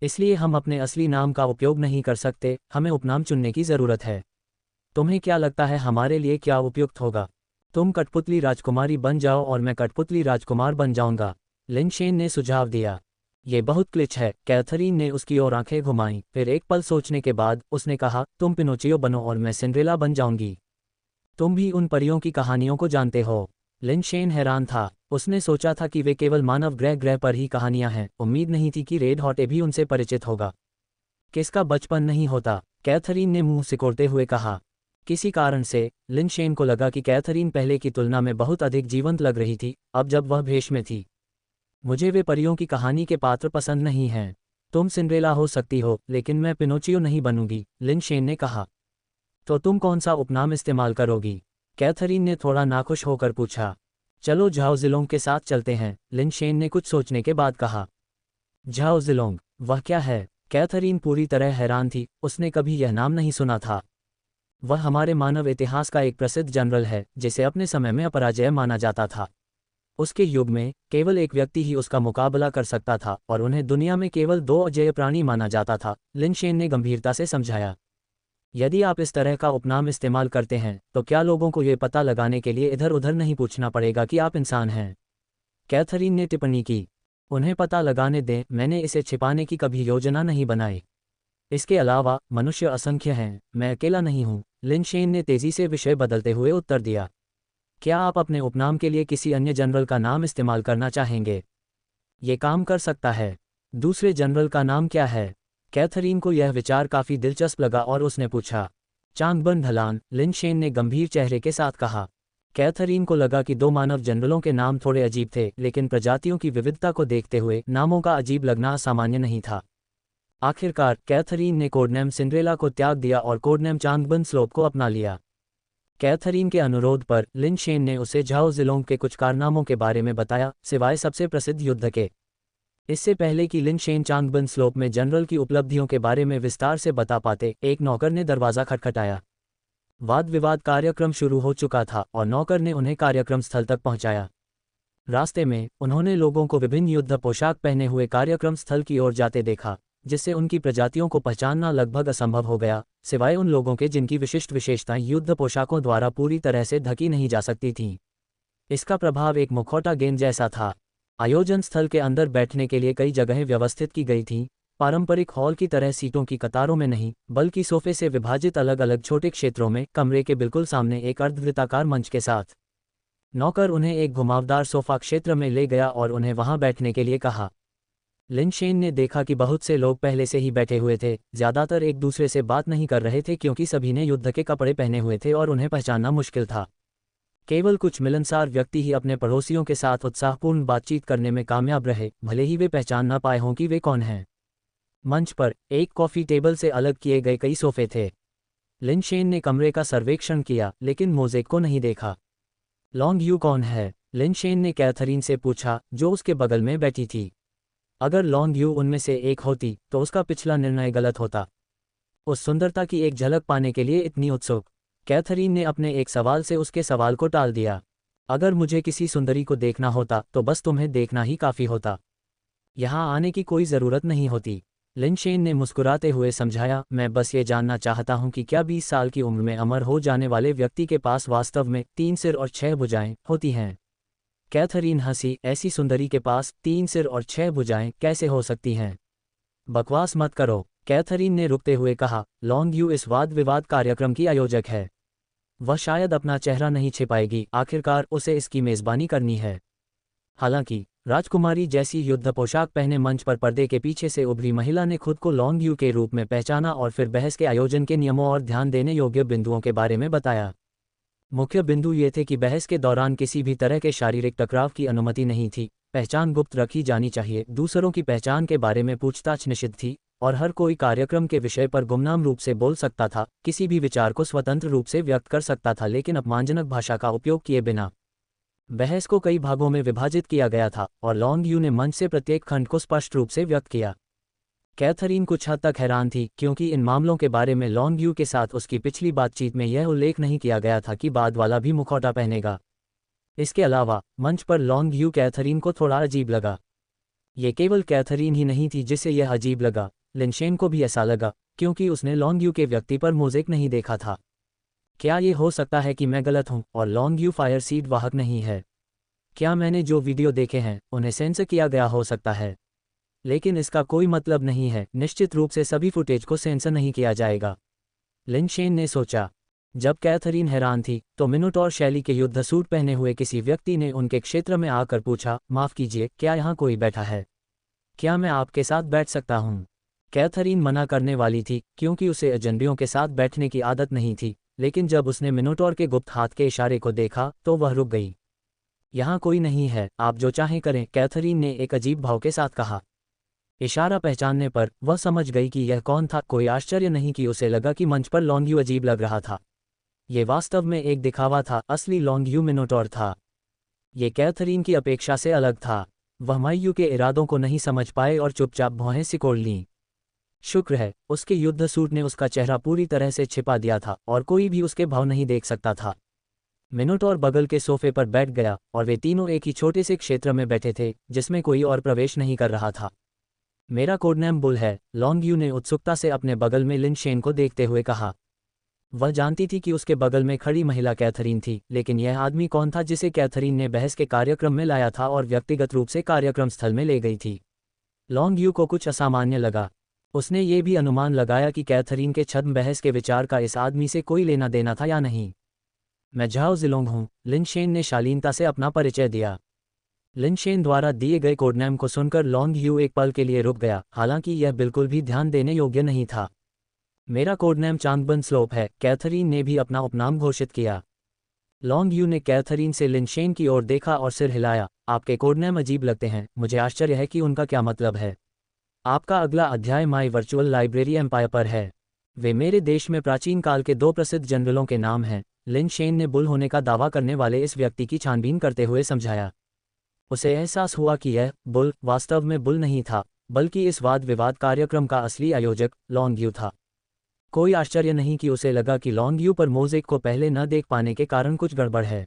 इसलिए हम अपने असली नाम का उपयोग नहीं कर सकते, हमें उपनाम चुनने की ज़रूरत है। तुम्हें क्या लगता है हमारे लिए क्या उपयुक्त होगा? तुम कठपुतली राजकुमारी बन जाओ और मैं कठपुतली राजकुमार बन जाऊंगा, लिनशेन ने सुझाव दिया। ये बहुत क्लिच है, कैथरीन ने उसकी ओर आंखें घुमाईं, फिर एक पल सोचने के बाद उसने कहा, तुम पिनोचियो बनो और मैं सिंड्रेला बन जाऊंगी। तुम भी उन परियों की कहानियों को जानते हो? लिनशेन हैरान था। उसने सोचा था कि वे केवल मानव ग्रह पर ही कहानियां हैं, उम्मीद नहीं थी कि रेड हॉटे भी उनसे परिचित होगा। किसका बचपन नहीं होता, कैथरीन ने मुंह सिकोड़ते हुए कहा। किसी कारण से लिनशेन को लगा कि कैथरीन पहले की तुलना में बहुत अधिक जीवंत लग रही थी, अब जब वह भेष में थी। मुझे वे परियों की कहानी के पात्र पसंद नहीं हैं। तुम सिंड्रेला हो सकती हो, लेकिन मैं पिनोचियो नहीं बनूंगी, लिनशेन ने कहा। तो तुम कौन सा उपनाम इस्तेमाल करोगी? कैथरीन ने थोड़ा नाखुश होकर पूछा। चलो झाओ ज़िलोंग के साथ चलते हैं, लिनशेन ने कुछ सोचने के बाद कहा। झाओ ज़िलोंग? वह क्या है? कैथरीन पूरी तरह हैरान थी, उसने कभी यह नाम नहीं सुना था। वह हमारे मानव इतिहास का एक प्रसिद्ध जनरल है, जिसे अपने समय में अपराजेय माना जाता था। उसके युग में केवल एक व्यक्ति ही उसका मुकाबला कर सकता था और उन्हें दुनिया में केवल 2 अजेय प्राणी माना जाता था, लिनशेन ने गंभीरता से समझाया। यदि आप इस तरह का उपनाम इस्तेमाल करते हैं तो क्या लोगों को ये पता लगाने के लिए इधर उधर नहीं पूछना पड़ेगा कि आप इंसान हैं? कैथरीन ने टिप्पणी की। उन्हें पता लगाने दें, मैंने इसे छिपाने की कभी योजना नहीं बनाई। इसके अलावा मनुष्य असंख्य हैं, मैं अकेला नहीं हूँ, लिनशेन ने तेजी से विषय बदलते हुए उत्तर दिया। क्या आप अपने उपनाम के लिए किसी अन्य जनरल का नाम इस्तेमाल करना चाहेंगे? ये काम कर सकता है। दूसरे जनरल का नाम क्या है? कैथरीन को यह विचार काफी दिलचस्प लगा और उसने पूछा। चांगबन ढलान, लिनशेन ने गंभीर चेहरे के साथ कहा। कैथरीन को लगा कि 2 मानव जनरलों के नाम थोड़े अजीब थे, लेकिन प्रजातियों की विविधता को देखते हुए नामों का अजीब लगना असामान्य नहीं था। आखिरकार कैथरीन ने कोडनेम सिंड्रेला को त्याग दिया और कोडनेम चांगबन स्लोप को अपना लिया। कैथरीन के अनुरोध पर लिनशेन ने उसे झाओ ज़िलोंग के कुछ कारनामों के बारे में बताया, सिवाय सबसे प्रसिद्ध युद्ध के। इससे पहले कि लिनशेन चांगबन स्लोप में जनरल की उपलब्धियों के बारे में विस्तार से बता पाते, एक नौकर ने दरवाज़ा खटखटाया। वाद विवाद कार्यक्रम शुरू हो चुका था और नौकर ने उन्हें कार्यक्रम स्थल तक पहुंचाया। रास्ते में उन्होंने लोगों को विभिन्न युद्ध पोशाक पहने हुए कार्यक्रम स्थल की ओर जाते देखा, जिससे उनकी प्रजातियों को पहचानना लगभग असंभव हो गया, सिवाय उन लोगों के जिनकी विशिष्ट विशेषताएं युद्ध पोशाकों द्वारा पूरी तरह से ढकी नहीं जा सकती थीं। इसका प्रभाव एक मुखौटा गेंद जैसा था। आयोजन स्थल के अंदर बैठने के लिए कई जगहें व्यवस्थित की गई थीं, पारंपरिक हॉल की तरह सीटों की कतारों में नहीं, बल्कि सोफे से विभाजित अलग अलग छोटे क्षेत्रों में, कमरे के बिल्कुल सामने एक अर्धवृत्ताकार मंच के साथ। नौकर उन्हें एक घुमावदार सोफा क्षेत्र में ले गया और उन्हें वहां बैठने के लिए कहा। लिनशेन ने देखा कि बहुत से लोग पहले से ही बैठे हुए थे, ज्यादातर एक दूसरे से बात नहीं कर रहे थे क्योंकि सभी ने युद्ध के कपड़े पहने हुए थे और उन्हें पहचानना मुश्किल था। केवल कुछ मिलनसार व्यक्ति ही अपने पड़ोसियों के साथ उत्साहपूर्ण बातचीत करने में कामयाब रहे, भले ही वे पहचान न पाए हों कि वे कौन हैं। मंच पर एक कॉफ़ी टेबल से अलग किए गए कई सोफे थे। लिनशेन ने कमरे का सर्वेक्षण किया, लेकिन मोज़ेक को नहीं देखा। लॉन्ग यू कौन है? लिनशेन ने कैथरीन से पूछा, जो उसके बगल में बैठी थी। अगर लॉन्ग यू उनमें से एक होती तो उसका पिछला निर्णय गलत होता। उस सुंदरता की एक झलक पाने के लिए इतनी उत्सुक? कैथरीन ने अपने एक सवाल से उसके सवाल को टाल दिया। अगर मुझे किसी सुंदरी को देखना होता तो बस तुम्हें देखना ही काफ़ी होता। यहाँ आने की कोई ज़रूरत नहीं होती। लिन शेन ने मुस्कुराते हुए समझाया, मैं बस ये जानना चाहता हूँ कि क्या 20 साल की उम्र में अमर हो जाने वाले व्यक्ति के पास वास्तव में 3 सिर और 6 भुजाएं होती हैं। कैथरीन हंसी, ऐसी सुंदरी के पास 3 सिर और 6 भुजाएं कैसे हो सकती हैं? बकवास मत करो, कैथरीन ने रुकते हुए कहा। लॉन्ग यू इस वाद विवाद कार्यक्रम की आयोजक है। वह शायद अपना चेहरा नहीं छिपाएगी, आखिरकार उसे इसकी मेज़बानी करनी है। हालांकि राजकुमारी जैसी युद्ध पोशाक पहने मंच पर पर्दे के पीछे से उभरी महिला ने खुद को लॉन्ग यू के रूप में पहचाना और फिर बहस के आयोजन के नियमों और ध्यान देने योग्य बिंदुओं के बारे में बताया। मुख्य बिंदु ये थे कि बहस के दौरान किसी भी तरह के शारीरिक टकराव की अनुमति नहीं थी, पहचान गुप्त रखी जानी चाहिए, दूसरों की पहचान के बारे में पूछताछ निषिद्ध थी, और हर कोई कार्यक्रम के विषय पर गुमनाम रूप से बोल सकता था, किसी भी विचार को स्वतंत्र रूप से व्यक्त कर सकता था, लेकिन अपमानजनक भाषा का उपयोग किए बिना। बहस को कई भागों में विभाजित किया गया था और लॉन्ग यू ने मंच से प्रत्येक खंड को स्पष्ट रूप से व्यक्त किया। कैथरीन कुछ हद तक हैरान थी, क्योंकि इन मामलों के बारे में लॉन्ग यू के साथ उसकी पिछली बातचीत में यह उल्लेख नहीं किया गया था कि बाद वाला भी मुखौटा पहनेगा। इसके अलावा मंच पर लॉन्ग यू कैथरीन को थोड़ा अजीब लगा। ये केवल कैथरीन ही नहीं थी जिसे यह अजीब लगा, लिन शेन को भी ऐसा लगा, क्योंकि उसने लॉन्ग यू के व्यक्ति पर मोज़ेक नहीं देखा था। क्या ये हो सकता है कि मैं गलत हूं और लॉन्ग यू फायर सीड वाहक नहीं है? क्या मैंने जो वीडियो देखे हैं उन्हें सेंसर किया गया हो सकता है? लेकिन इसका कोई मतलब नहीं है, निश्चित रूप से सभी फुटेज को सेंसर नहीं किया जाएगा, लिन शेन ने सोचा। जब कैथरीन हैरान थी तो मिनोटॉर शैली के युद्ध सूट पहने हुए किसी व्यक्ति ने उनके क्षेत्र में आकर पूछा, माफ़ कीजिए, क्या यहाँ कोई बैठा है? क्या मैं आपके साथ बैठ सकता हूँ? कैथरीन मना करने वाली थी, क्योंकि उसे अजनबियों के साथ बैठने की आदत नहीं थी, लेकिन जब उसने मिनोटॉर के गुप्त हाथ के इशारे को देखा तो वह रुक गई। यहाँ कोई नहीं है, आप जो चाहें करें, कैथरीन ने एक अजीब भाव के साथ कहा। इशारा पहचानने पर वह समझ गई कि यह कौन था। कोई आश्चर्य नहीं कि उसे लगा कि मंच पर लॉन्ग यू अजीब लग रहा था। ये वास्तव में एक दिखावा था, असली लॉन्ग यू मिनोटॉर था। ये कैथरीन की अपेक्षा से अलग था। वह मायू के इरादों को नहीं समझ पाए और चुपचाप भौहें सिकोड़ लीं। शुक्र है, उसके युद्ध सूट ने उसका चेहरा पूरी तरह से छिपा दिया था और कोई भी उसके भाव नहीं देख सकता था। मिनोटॉर बगल के सोफे पर बैठ गया और वे तीनों एक ही छोटे से क्षेत्र में बैठे थे जिसमें कोई और प्रवेश नहीं कर रहा था। मेरा कोडनेम बुल है, लॉन्ग यू ने उत्सुकता से अपने बगल में लिन शेन को देखते हुए कहा। वह जानती थी कि उसके बगल में खड़ी महिला कैथरीन थी, लेकिन यह आदमी कौन था जिसे कैथरीन ने बहस के कार्यक्रम में लाया था और व्यक्तिगत रूप से कार्यक्रम स्थल में ले गई थी? लॉन्ग यू को कुछ असामान्य लगा। उसने ये भी अनुमान लगाया कि कैथरीन के छद्म बहस के विचार का इस आदमी से कोई लेना देना था या नहीं। मैं झाओ जिलोंग हूँ, लिन शेन ने शालीनता से अपना परिचय दिया। लिन शेन द्वारा दिए गए कोडनेम को सुनकर लॉन्ग यू एक पल के लिए रुक गया, हालांकि यह बिल्कुल भी ध्यान देने योग्य नहीं था। मेरा कोडनेम चांदबन स्लोप है, कैथरीन ने भी अपना उपनाम घोषित किया। लॉन्ग यू ने कैथरीन से लिन शेन की ओर देखा और सिर हिलाया। आपके कोडनेम अजीब लगते हैं, मुझे आश्चर्य है कि उनका क्या मतलब है। आपका अगला अध्याय माई वर्चुअल लाइब्रेरी एम्पायर पर है। वे मेरे देश में प्राचीन काल के 2 प्रसिद्ध जनरलों के नाम हैं, लिन शेन ने बुल होने का दावा करने वाले इस व्यक्ति की छानबीन करते हुए समझाया। उसे एहसास हुआ कि यह बुल वास्तव में बुल नहीं था, बल्कि इस वाद विवाद कार्यक्रम का असली आयोजक लॉन्ग यू था। कोई आश्चर्य नहीं कि उसे लगा कि लॉन्ग यू पर मोज़ेक को पहले न देख पाने के कारण कुछ गड़बड़ है।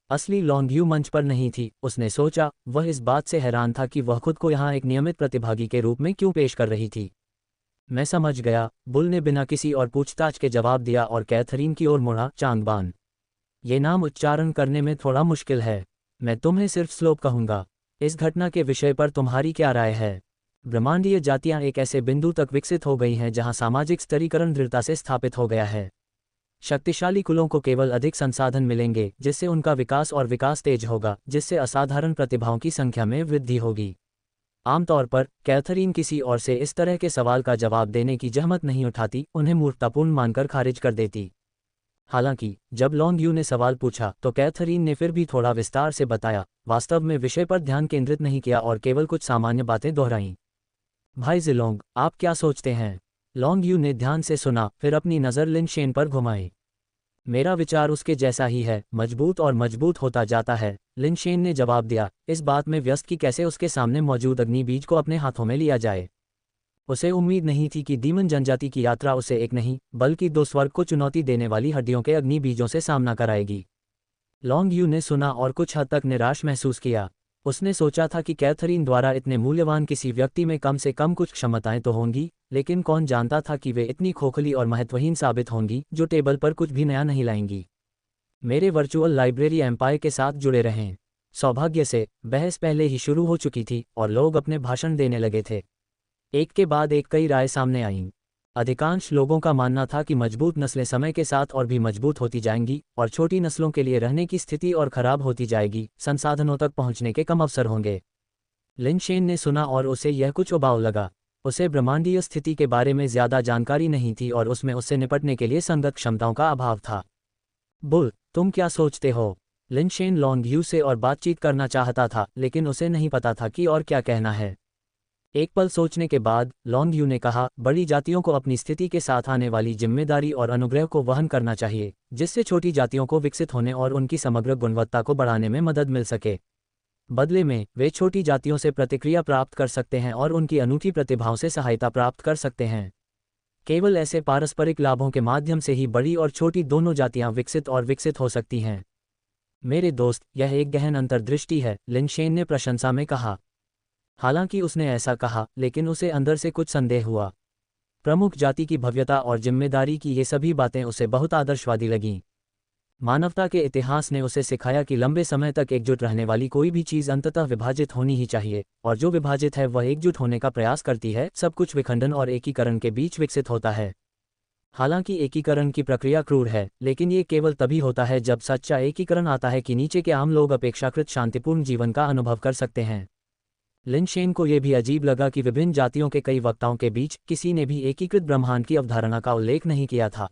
असली लॉन्ग यू मंच पर नहीं थी, उसने सोचा। वह इस बात से हैरान था कि वह खुद को यहाँ एक नियमित प्रतिभागी के रूप में क्यों पेश कर रही थी। मैं समझ गया, बुल ने बिना किसी और पूछताछ के जवाब दिया और कैथरीन की ओर मुड़ा। चांदबान, ये नाम उच्चारण करने में थोड़ा मुश्किल है। मैं तुम्हें सिर्फ स्लोप कहूँगा। इस घटना के विषय पर तुम्हारी क्या राय है? ब्रह्मांडीय जातियां एक ऐसे बिंदु तक विकसित हो गई हैं जहां सामाजिक स्तरीकरण दृढ़ता से स्थापित हो गया है। शक्तिशाली कुलों को केवल अधिक संसाधन मिलेंगे, जिससे उनका विकास तेज होगा, जिससे असाधारण प्रतिभाओं की संख्या में वृद्धि होगी। आमतौर पर कैथरीन किसी और से इस तरह के सवाल का जवाब देने की जहमत नहीं उठाती, उन्हें मूर्खतापूर्ण मानकर खारिज कर देती। हालांकि जब लॉन्ग यू ने सवाल पूछा तो कैथरीन ने फिर भी थोड़ा विस्तार से बताया, वास्तव में विषय पर ध्यान केंद्रित नहीं किया और केवल कुछ सामान्य बातें दोहराईं। भाई जिलोंग, आप क्या सोचते हैं? लॉन्ग यू ने ध्यान से सुना, फिर अपनी नज़र लिन शेन पर घुमाई। मेरा विचार उसके जैसा ही है, मजबूत और मजबूत होता जाता है, लिन शेन ने जवाब दिया, इस बात में व्यस्त कि कैसे उसके सामने मौजूद अग्नि बीज को अपने हाथों में लिया जाए। उसे उम्मीद नहीं थी कि डीमन जनजाति की यात्रा उसे एक नहीं बल्कि 2 स्वर्ग को चुनौती देने वाली हड्डियों के अग्नि बीजों से सामना कराएगी। लॉन्ग यू ने सुना और कुछ हद तक निराश महसूस किया। उसने सोचा था कि कैथरीन द्वारा इतने मूल्यवान किसी व्यक्ति में कम से कम कुछ क्षमताएं तो होंगी, लेकिन कौन जानता था कि वे इतनी खोखली और महत्वहीन साबित होंगी जो टेबल पर कुछ भी नया नहीं लाएंगी। मेरे वर्चुअल लाइब्रेरी एम्पायर के साथ जुड़े रहें। सौभाग्य से बहस पहले ही शुरू हो चुकी थी और लोग अपने भाषण देने लगे थे। एक के बाद एक कई राय सामने आईं। अधिकांश लोगों का मानना था कि मजबूत नस्लें समय के साथ और भी मजबूत होती जाएंगी और छोटी नस्लों के लिए रहने की स्थिति और खराब होती जाएगी, संसाधनों तक पहुंचने के कम अवसर होंगे। लिनशेन ने सुना और उसे यह कुछ उबाऊ लगा। उसे ब्रह्मांडीय स्थिति के बारे में ज्यादा जानकारी नहीं थी और उसमें उससे निपटने के लिए संगत क्षमताओं का अभाव था। बुल, तुम क्या सोचते हो? लिनशेन लॉन्गयू से और बातचीत करना चाहता था, लेकिन उसे नहीं पता था कि और क्या कहना है। एक पल सोचने के बाद लॉन्गयू ने कहा, बड़ी जातियों को अपनी स्थिति के साथ आने वाली जिम्मेदारी और अनुग्रह को वहन करना चाहिए, जिससे छोटी जातियों को विकसित होने और उनकी समग्र गुणवत्ता को बढ़ाने में मदद मिल सके। बदले में वे छोटी जातियों से प्रतिक्रिया प्राप्त कर सकते हैं और उनकी अनूठी प्रतिभाओं से सहायता प्राप्त कर सकते हैं। केवल ऐसे पारस्परिक लाभों के माध्यम से ही बड़ी और छोटी दोनों जातियां विकसित हो सकती हैं। मेरे दोस्त, यह एक गहन अंतर्दृष्टि है, लिनशेन ने प्रशंसा में कहा। हालांकि उसने ऐसा कहा, लेकिन उसे अंदर से कुछ संदेह हुआ। प्रमुख जाति की भव्यता और जिम्मेदारी की ये सभी बातें उसे बहुत आदर्शवादी लगीं। मानवता के इतिहास ने उसे सिखाया कि लंबे समय तक एकजुट रहने वाली कोई भी चीज़ अंततः विभाजित होनी ही चाहिए, और जो विभाजित है वह एकजुट होने का प्रयास करती है। सब कुछ विखंडन और एकीकरण के बीच विकसित होता है। हालांकि एकीकरण की प्रक्रिया क्रूर है, लेकिन ये केवल तभी होता है जब सच्चा एकीकरण आता है कि नीचे के आम लोग अपेक्षाकृत शांतिपूर्ण जीवन का अनुभव कर सकते हैं। लिनशेन को यह भी अजीब लगा कि विभिन्न जातियों के कई वक्ताओं के बीच किसी ने भी एकीकृत ब्रह्मांड की अवधारणा का उल्लेख नहीं किया था।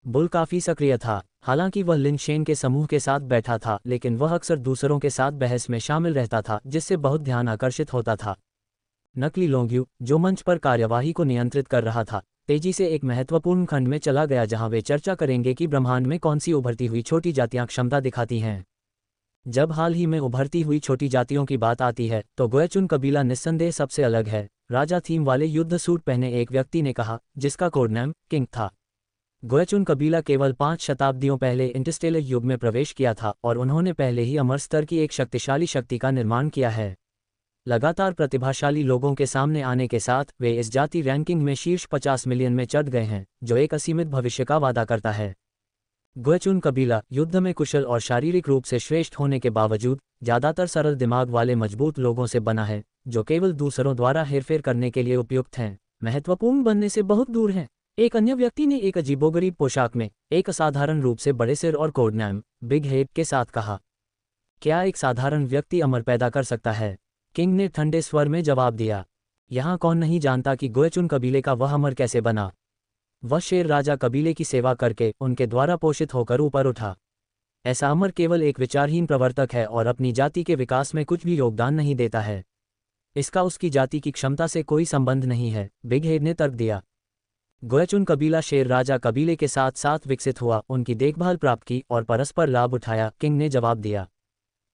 बुल काफी सक्रिय था। हालांकि वह लिनशेन के समूह के साथ बैठा था, लेकिन वह अक्सर दूसरों के साथ बहस में शामिल रहता था, जिससे बहुत ध्यान आकर्षित होता था। नकली लॉन्गयू, जो मंच पर कार्यवाही को नियंत्रित कर रहा था, तेजी से एक महत्वपूर्ण खंड में चला गया जहां वे चर्चा करेंगे कि ब्रह्मांड में कौन सी उभरती हुई छोटी जातियां क्षमता दिखाती हैं। जब हाल ही में उभरती हुई छोटी जातियों की बात आती है तो गुएचुन कबीला निस्संदेह सबसे अलग है, राजा थीम वाले युद्ध सूट पहने एक व्यक्ति ने कहा, जिसका कोडनेम किंग था। गुएचुन कबीला केवल 5 शताब्दियों पहले इंटरस्टेलर युग में प्रवेश किया था और उन्होंने पहले ही अमर स्तर की एक शक्तिशाली शक्ति का निर्माण किया है। लगातार प्रतिभाशाली लोगों के सामने आने के साथ वे इस जाति रैंकिंग में शीर्ष 50 मिलियन में चढ़ गए हैं, जो एक असीमित भविष्य का वादा करता है। गुएचुन कबीला युद्ध में कुशल और शारीरिक रूप से श्रेष्ठ होने के बावजूद ज्यादातर सरल दिमाग वाले मजबूत लोगों से बना है, जो केवल दूसरों द्वारा हेरफेर करने के लिए उपयुक्त हैं, महत्वपूर्ण बनने से बहुत दूर हैं। एक अन्य व्यक्ति ने एक अजीबोगरीब पोशाक में, एक असाधारण रूप से बड़े सिर और कोडनेम बिग हेड के साथ कहा, क्या एक साधारण व्यक्ति अमर पैदा कर सकता है? किंग ने ठंडे स्वर में जवाब दिया, यहाँ कौन नहीं जानता कि गुएचुन कबीले का वह अमर कैसे बना। वह शेर राजा कबीले की सेवा करके उनके द्वारा पोषित होकर ऊपर उठा। ऐसा अमर केवल एक विचारहीन प्रवर्तक है और अपनी जाति के विकास में कुछ भी योगदान नहीं देता है। इसका उसकी जाति की क्षमता से कोई संबंध नहीं है, बिग हेड ने तर्क दिया। गुएचुन कबीला शेर राजा कबीले के साथ साथ विकसित हुआ, उनकी देखभाल प्राप्त की और परस्पर लाभ उठाया, किंग ने जवाब दिया।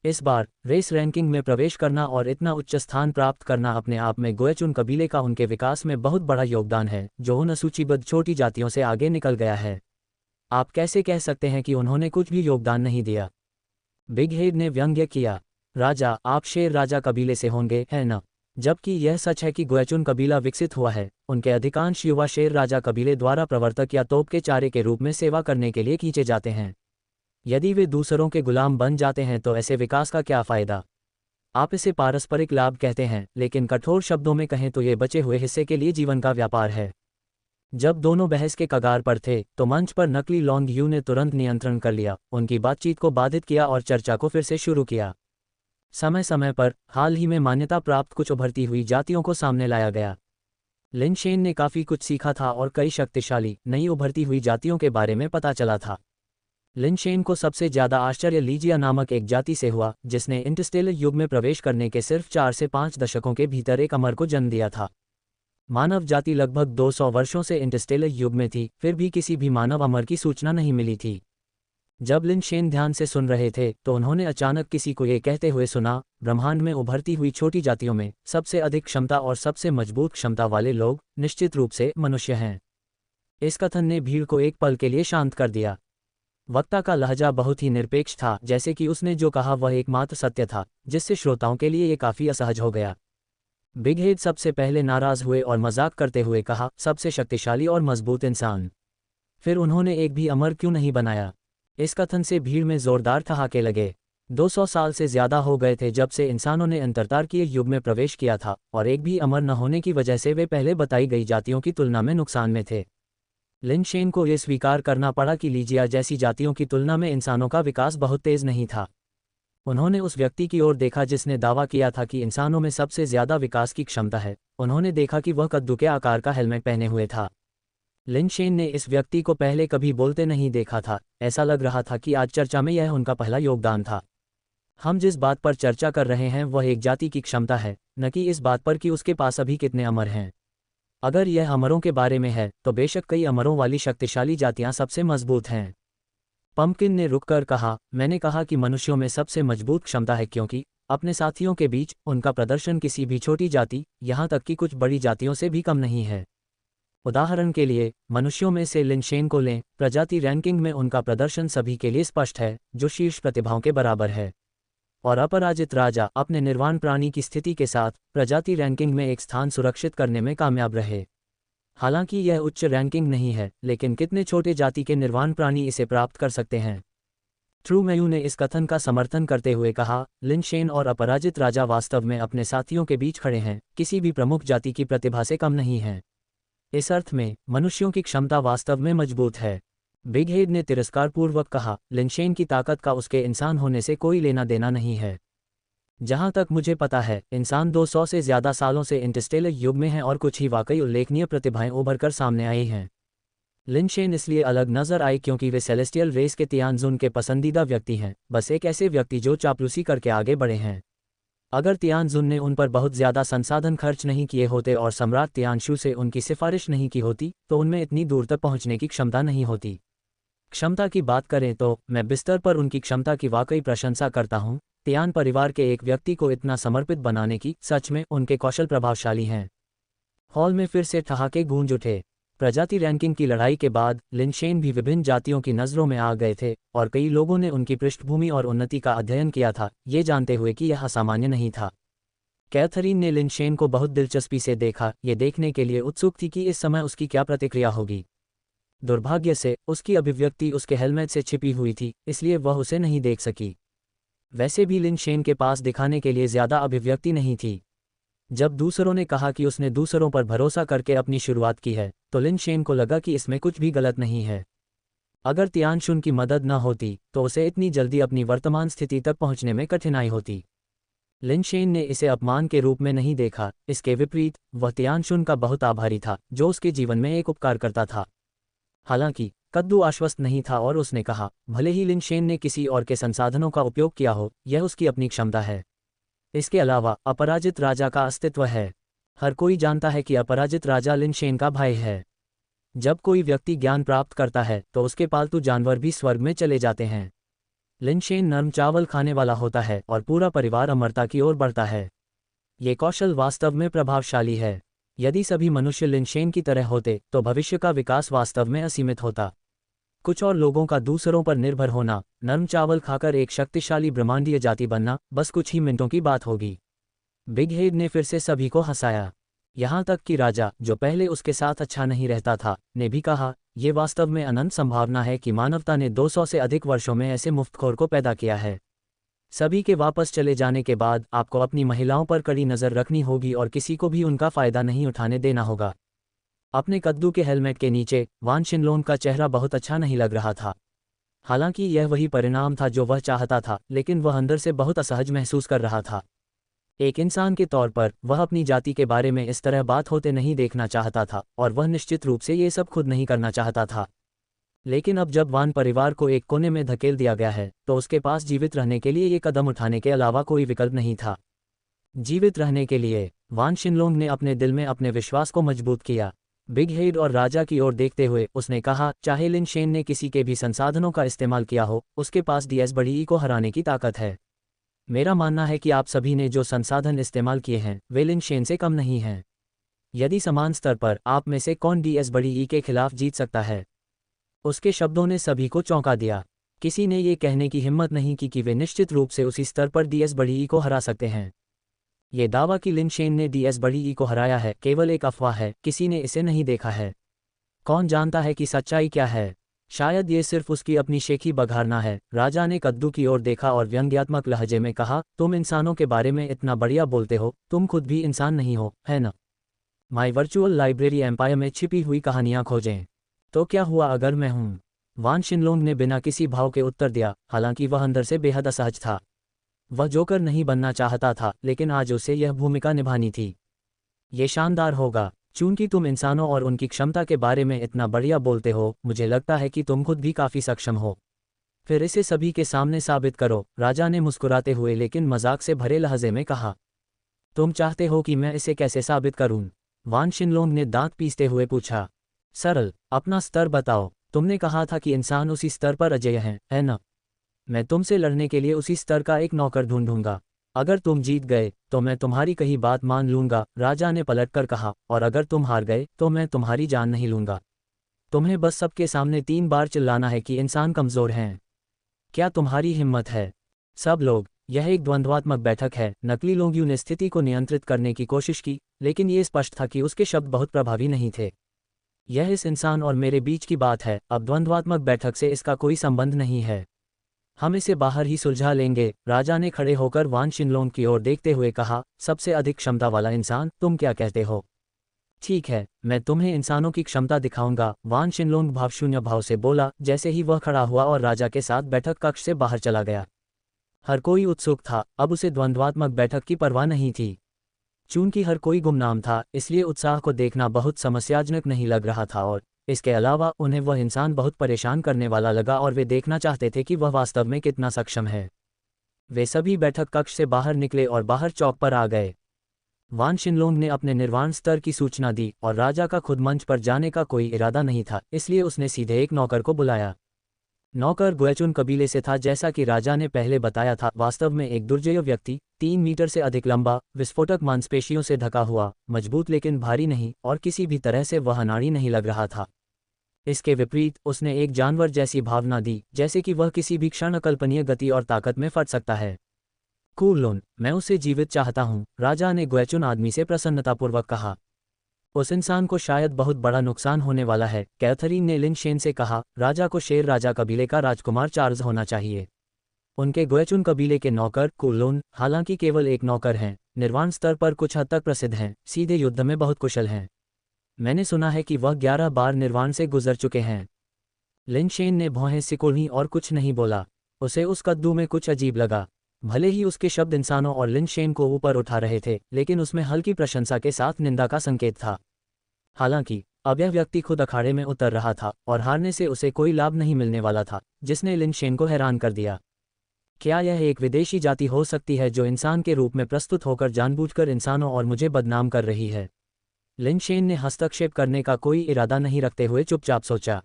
इस बार रेस रैंकिंग में प्रवेश करना और इतना उच्च स्थान प्राप्त करना अपने आप में गुएचुन कबीले का उनके विकास में बहुत बड़ा योगदान है, जो उन असूचीबद्ध छोटी जातियों से आगे निकल गया है। आप कैसे कह सकते हैं कि उन्होंने कुछ भी योगदान नहीं दिया? बिग हेड ने व्यंग्य किया। राजा, आप शेर राजा कबीले से होंगे, है न? जबकि यह सच है कि गुएचुन कबीला विकसित हुआ है, उनके अधिकांश युवा शेर राजा कबीले द्वारा प्रवर्तक या तोप के चारे के रूप में सेवा करने के लिए खींचे जाते हैं। यदि वे दूसरों के गुलाम बन जाते हैं तो ऐसे विकास का क्या फायदा? आप इसे पारस्परिक लाभ कहते हैं, लेकिन कठोर शब्दों में कहें तो ये बचे हुए हिस्से के लिए जीवन का व्यापार है। जब दोनों बहस के कगार पर थे तो मंच पर नकली लॉन्गयू ने तुरंत नियंत्रण कर लिया, उनकी बातचीत को बाधित किया और चर्चा को फिर से शुरू किया। समय समय पर हाल ही में मान्यता प्राप्त कुछ उभरती हुई जातियों को सामने लाया गया। लिनशेन ने काफ़ी कुछ सीखा था और कई शक्तिशाली नई उभरती हुई जातियों के बारे में पता चला था। लिनशेन को सबसे ज्यादा आश्चर्य लीजिया नामक एक जाति से हुआ, जिसने इंटरस्टेलर युग में प्रवेश करने के सिर्फ 4 से 5 दशकों के भीतर एक अमर को जन्म दिया था। मानव जाति लगभग 200 वर्षों से इंटरस्टेलर युग में थी, फिर भी किसी भी मानव अमर की सूचना नहीं मिली थी। जब लिनशेन ध्यान से सुन रहे थे तो उन्होंने अचानक किसी को ये कहते हुए सुना, ब्रह्मांड में उभरती हुई छोटी जातियों में सबसे अधिक क्षमता और सबसे मजबूत क्षमता वाले लोग निश्चित रूप से मनुष्य हैं। इस कथन ने भीड़ को एक पल के लिए शांत कर दिया। वक्ता का लहजा बहुत ही निरपेक्ष था, जैसे कि उसने जो कहा वह एकमात्र सत्य था, जिससे श्रोताओं के लिए ये काफ़ी असहज हो गया। बिग हेड सबसे पहले नाराज़ हुए और मजाक करते हुए कहा, सबसे शक्तिशाली और मजबूत इंसान। फिर उन्होंने एक भी अमर क्यों नहीं बनाया? इस कथन से भीड़ में जोरदार ठहाके लगे। 200 साल से ज्यादा हो गए थे जब से इंसानों ने अंतरतारकीय युग में प्रवेश किया था, और एक भी अमर न होने की वजह से वे पहले बताई गई जातियों की तुलना में नुकसान में थे। लिन शेन को यह स्वीकार करना पड़ा कि लीजिया जैसी जातियों की तुलना में इंसानों का विकास बहुत तेज नहीं था। उन्होंने उस व्यक्ति की ओर देखा जिसने दावा किया था कि इंसानों में सबसे ज्यादा विकास की क्षमता है। उन्होंने देखा कि वह कद्दू के आकार का हेलमेट पहने हुए था। लिन शेन ने इस व्यक्ति को पहले कभी बोलते नहीं देखा था। ऐसा लग रहा था कि आज चर्चा में यह उनका पहला योगदान था। हम जिस बात पर चर्चा कर रहे हैं वह एक जाति की क्षमता है, न कि इस बात पर कि उसके पास अभी कितने अमर हैं। अगर यह अमरों के बारे में है तो बेशक कई अमरों वाली शक्तिशाली जातियां सबसे मजबूत हैं। पंपकिन ने रुककर कहा, मैंने कहा कि मनुष्यों में सबसे मजबूत क्षमता है क्योंकि अपने साथियों के बीच उनका प्रदर्शन किसी भी छोटी जाति, यहां तक कि कुछ बड़ी जातियों से भी कम नहीं है। उदाहरण के लिए मनुष्यों में से लिन शेन को लें, प्रजाति रैंकिंग में उनका प्रदर्शन सभी के लिए स्पष्ट है, जो शीर्ष प्रतिभाओं के बराबर है। और अपराजित राजा अपने निर्वाण प्राणी की स्थिति के साथ प्रजाति रैंकिंग में एक स्थान सुरक्षित करने में कामयाब रहे। हालांकि यह उच्च रैंकिंग नहीं है, लेकिन कितने छोटे जाति के निर्वाण प्राणी इसे प्राप्त कर सकते हैं। ट्रू मेयू ने इस कथन का समर्थन करते हुए कहा, लिन शेन और अपराजित राजा वास्तव में अपने साथियों के बीच खड़े हैं, किसी भी प्रमुख जाति की प्रतिभा से कम नहीं हैं। इस अर्थ में मनुष्यों की क्षमता वास्तव में मजबूत है। बिग हेड ने तिरस्कारपूर्वक कहा, लिन शेन की ताकत का उसके इंसान होने से कोई लेना देना नहीं है। जहां तक मुझे पता है, इंसान 200 से ज्यादा सालों से इंटरस्टेलर युग में हैं और कुछ ही वाकई उल्लेखनीय प्रतिभाएं उभरकर सामने आई हैं। लिन शेन इसलिए अलग नजर आए क्योंकि वे सेलेस्टियल रेस के तियानजुन के पसंदीदा व्यक्ति हैं, बस एक ऐसे व्यक्ति जो चापलूसी करके आगे बढ़े हैं। अगर तियानजुन ने उन पर बहुत ज्यादा संसाधन खर्च नहीं किए होते और सम्राट तियानशु से उनकी सिफारिश नहीं की होती, तो उनमें इतनी दूर तक पहुंचने की क्षमता नहीं होती। क्षमता की बात करें तो मैं बिस्तर पर उनकी क्षमता की वाकई प्रशंसा करता हूं। तियान परिवार के एक व्यक्ति को इतना समर्पित बनाने की सच में उनके कौशल प्रभावशाली हैं। हॉल में फिर से ठहाके गूंज उठे। प्रजाति रैंकिंग की लड़ाई के बाद लिन शेन भी विभिन्न जातियों की नज़रों में आ गए थे, और कई लोगों ने उनकी पृष्ठभूमि और उन्नति का अध्ययन किया था, ये जानते हुए कि यह असामान्य नहीं था। कैथरीन ने लिन शेन को बहुत दिलचस्पी से देखा, ये देखने के लिए उत्सुक थी कि इस समय उसकी क्या प्रतिक्रिया होगी। दुर्भाग्य से उसकी अभिव्यक्ति उसके हेलमेट से छिपी हुई थी, इसलिए वह उसे नहीं देख सकी। वैसे भी लिन शेन के पास दिखाने के लिए ज्यादा अभिव्यक्ति नहीं थी। जब दूसरों ने कहा कि उसने दूसरों पर भरोसा करके अपनी शुरुआत की है, तो लिन शेन को लगा कि इसमें कुछ भी गलत नहीं है। अगर तियानशुन की मदद न होती तो उसे इतनी जल्दी अपनी वर्तमान स्थिति तक पहुंचने में कठिनाई होती। लिन शेन ने इसे अपमान के रूप में नहीं देखा, इसके विपरीत वह तियानशुन का बहुत आभारी था, जो उसके जीवन में एक उपकार करता था। हालांकि कद्दू आश्वस्त नहीं था और उसने कहा, भले ही लिन शेन ने किसी और के संसाधनों का उपयोग किया हो, यह उसकी अपनी क्षमता है। इसके अलावा अपराजित राजा का अस्तित्व है। हर कोई जानता है कि अपराजित राजा लिन शेन का भाई है। जब कोई व्यक्ति ज्ञान प्राप्त करता है तो उसके पालतू जानवर भी स्वर्ग में चले जाते हैं। लिन शेन नरम चावल खाने वाला होता है और पूरा परिवार अमरता की ओर बढ़ता है। ये कौशल वास्तव में प्रभावशाली है। यदि सभी मनुष्य लिन शेन की तरह होते तो भविष्य का विकास वास्तव में असीमित होता। कुछ और लोगों का दूसरों पर निर्भर होना, नरम चावल खाकर एक शक्तिशाली ब्रह्मांडीय जाति बनना, बस कुछ ही मिनटों की बात होगी। बिग हेड ने फिर से सभी को हंसाया। यहाँ तक कि राजा, जो पहले उसके साथ अच्छा नहीं रहता था, ने भी कहा, ये वास्तव में अनंत संभावना है कि मानवता ने 200 से अधिक वर्षों में ऐसे मुफ्तखोर को पैदा किया है। सभी के वापस चले जाने के बाद आपको अपनी महिलाओं पर कड़ी नज़र रखनी होगी और किसी को भी उनका फ़ायदा नहीं उठाने देना होगा। अपने कद्दू के हेलमेट के नीचे वान शिनलोन का चेहरा बहुत अच्छा नहीं लग रहा था। हालांकि यह वही परिणाम था जो वह चाहता था, लेकिन वह अंदर से बहुत असहज महसूस कर रहा था। एक इंसान के तौर पर वह अपनी जाति के बारे में इस तरह बात होते नहीं देखना चाहता था, और वह निश्चित रूप से ये सब खुद नहीं करना चाहता था। लेकिन अब जब वान परिवार को एक कोने में धकेल दिया गया है, तो उसके पास जीवित रहने के लिए ये कदम उठाने के अलावा कोई विकल्प नहीं था। जीवित रहने के लिए वान शिनलोंग ने अपने दिल में अपने विश्वास को मजबूत किया। बिग हेड और राजा की ओर देखते हुए उसने कहा, चाहे लिन शेन ने किसी के भी संसाधनों का इस्तेमाल किया हो, उसके पास डीएस बड़ी ई को हराने की ताकत है। मेरा मानना है कि आप सभी ने जो संसाधन इस्तेमाल किए हैं वे लिन शेन से कम नहीं हैं। यदि समान स्तर पर आप में से कौन डीएस बड़ी ई के खिलाफ जीत सकता है? उसके शब्दों ने सभी को चौंका दिया। किसी ने ये कहने की हिम्मत नहीं की कि वे निश्चित रूप से उसी स्तर पर डीएस बड़ी ई को हरा सकते हैं। ये दावा कि लिन शेन ने डीएस बड़ी ई को हराया है केवल एक अफवाह है, किसी ने इसे नहीं देखा है। कौन जानता है कि सच्चाई क्या है? शायद ये सिर्फ उसकी अपनी शेखी बघारना है। राजा ने कद्दू की ओर देखा और व्यंग्यात्मक लहजे में कहा, तुम इंसानों के बारे में इतना बढ़िया बोलते हो, तुम खुद भी इंसान नहीं हो, है ना? माई वर्चुअल लाइब्रेरी एम्पायर में छिपी हुई कहानियां खोजें। तो क्या हुआ अगर मैं हूं? वान शिनलोंग ने बिना किसी भाव के उत्तर दिया, हालांकि वह अंदर से बेहद असहज था। वह जोकर नहीं बनना चाहता था, लेकिन आज उसे यह भूमिका निभानी थी। ये शानदार होगा। चूंकि तुम इंसानों और उनकी क्षमता के बारे में इतना बढ़िया बोलते हो, मुझे लगता है कि तुम खुद भी काफ़ी सक्षम हो। फिर इसे सभी के सामने साबित करो, राजा ने मुस्कुराते हुए लेकिन मजाक से भरे लहजे में कहा। तुम चाहते हो कि मैं इसे कैसे साबित करूं? वान शिनलोंग ने दांत पीसते हुए पूछा। सरल, अपना स्तर बताओ। तुमने कहा था कि इंसान उसी स्तर पर अजेय हैं, है ना? मैं तुमसे लड़ने के लिए उसी स्तर का एक नौकर ढूंढूंगा। अगर तुम जीत गए तो मैं तुम्हारी कही बात मान लूंगा, राजा ने पलटकर कहा, और अगर तुम हार गए तो मैं तुम्हारी जान नहीं लूंगा। तुम्हें बस सबके सामने 3 बार चिल्लाना है कि इंसान कमज़ोर हैं। क्या तुम्हारी हिम्मत है? सब लोग। यह एक द्वंद्वात्मक बैठक है। नकली लोंगियों ने स्थिति को नियंत्रित करने की कोशिश की, लेकिन ये स्पष्ट था कि उसके शब्द बहुत प्रभावी नहीं थे। यह इस इंसान और मेरे बीच की बात है, अब द्वंद्वात्मक बैठक से इसका कोई संबंध नहीं है। हम इसे बाहर ही सुलझा लेंगे। राजा ने खड़े होकर वान शिनलोंग की ओर देखते हुए कहा, सबसे अधिक क्षमता वाला इंसान, तुम क्या कहते हो? ठीक है, मैं तुम्हें इंसानों की क्षमता दिखाऊंगा, वान शिनलोंग भावशून्य भाव से बोला, जैसे ही वह खड़ा हुआ और राजा के साथ बैठक कक्ष से बाहर चला गया। हर कोई उत्सुक था, अब उसे द्वंद्वात्मक बैठक की परवाह नहीं थी। चूंकि हर कोई गुमनाम था, इसलिए उत्साह को देखना बहुत समस्याजनक नहीं लग रहा था, और इसके अलावा उन्हें वह इंसान बहुत परेशान करने वाला लगा और वे देखना चाहते थे कि वह वास्तव में कितना सक्षम है। वे सभी बैठक कक्ष से बाहर निकले और बाहर चौक पर आ गए। वान शिनलोंग ने अपने निर्वाण स्तर की सूचना दी और राजा का खुद मंच पर जाने का कोई इरादा नहीं था, इसलिए उसने सीधे एक नौकर को बुलाया। नौकर गुएचुन कबीले से था, जैसा कि राजा ने पहले बताया था, वास्तव में एक दुर्जय व्यक्ति, 3 मीटर से अधिक लंबा, विस्फोटक मांसपेशियों से ढका हुआ, मजबूत लेकिन भारी नहीं, और किसी भी तरह से वह अनाड़ी नहीं लग रहा था। इसके विपरीत उसने एक जानवर जैसी भावना दी, जैसे कि वह किसी भी क्षण अकल्पनीय गति और ताकत में फट सकता है। कूलोन, मैं उसे जीवित चाहता हूँ, राजा ने गुएचुन आदमी से प्रसन्नतापूर्वक कहा। उस इंसान को शायद बहुत बड़ा नुकसान होने वाला है, कैथरीन ने लिन शेन से कहा। राजा को शेर राजा कबीले का राजकुमार चार्ल्स होना चाहिए। उनके गुएचुन कबीले के नौकर कूलोन, हालांकि केवल एक नौकर हैं, निर्वाण स्तर पर कुछ हद तक प्रसिद्ध हैं, सीधे युद्ध में बहुत कुशल हैं। मैंने सुना है कि वह 11 बार निर्वाण से गुजर चुके हैं। लिन शेन ने भौहें सिकोड़ी और कुछ नहीं बोला। उसे उस कद्दू में कुछ अजीब लगा। भले ही उसके शब्द इंसानों और लिन शेन को ऊपर उठा रहे थे, लेकिन उसमें हल्की प्रशंसा के साथ निंदा का संकेत था। हालांकि अब यह व्यक्ति खुद अखाड़े में उतर रहा था और हारने से उसे कोई लाभ नहीं मिलने वाला था, जिसने लिन शेन को हैरान कर दिया। क्या यह एक विदेशी जाति हो सकती है जो इंसान के रूप में प्रस्तुत होकर जानबूझकर इंसानों और मुझे बदनाम कर रही है? लिन शेन ने हस्तक्षेप करने का कोई इरादा नहीं रखते हुए चुपचाप सोचा।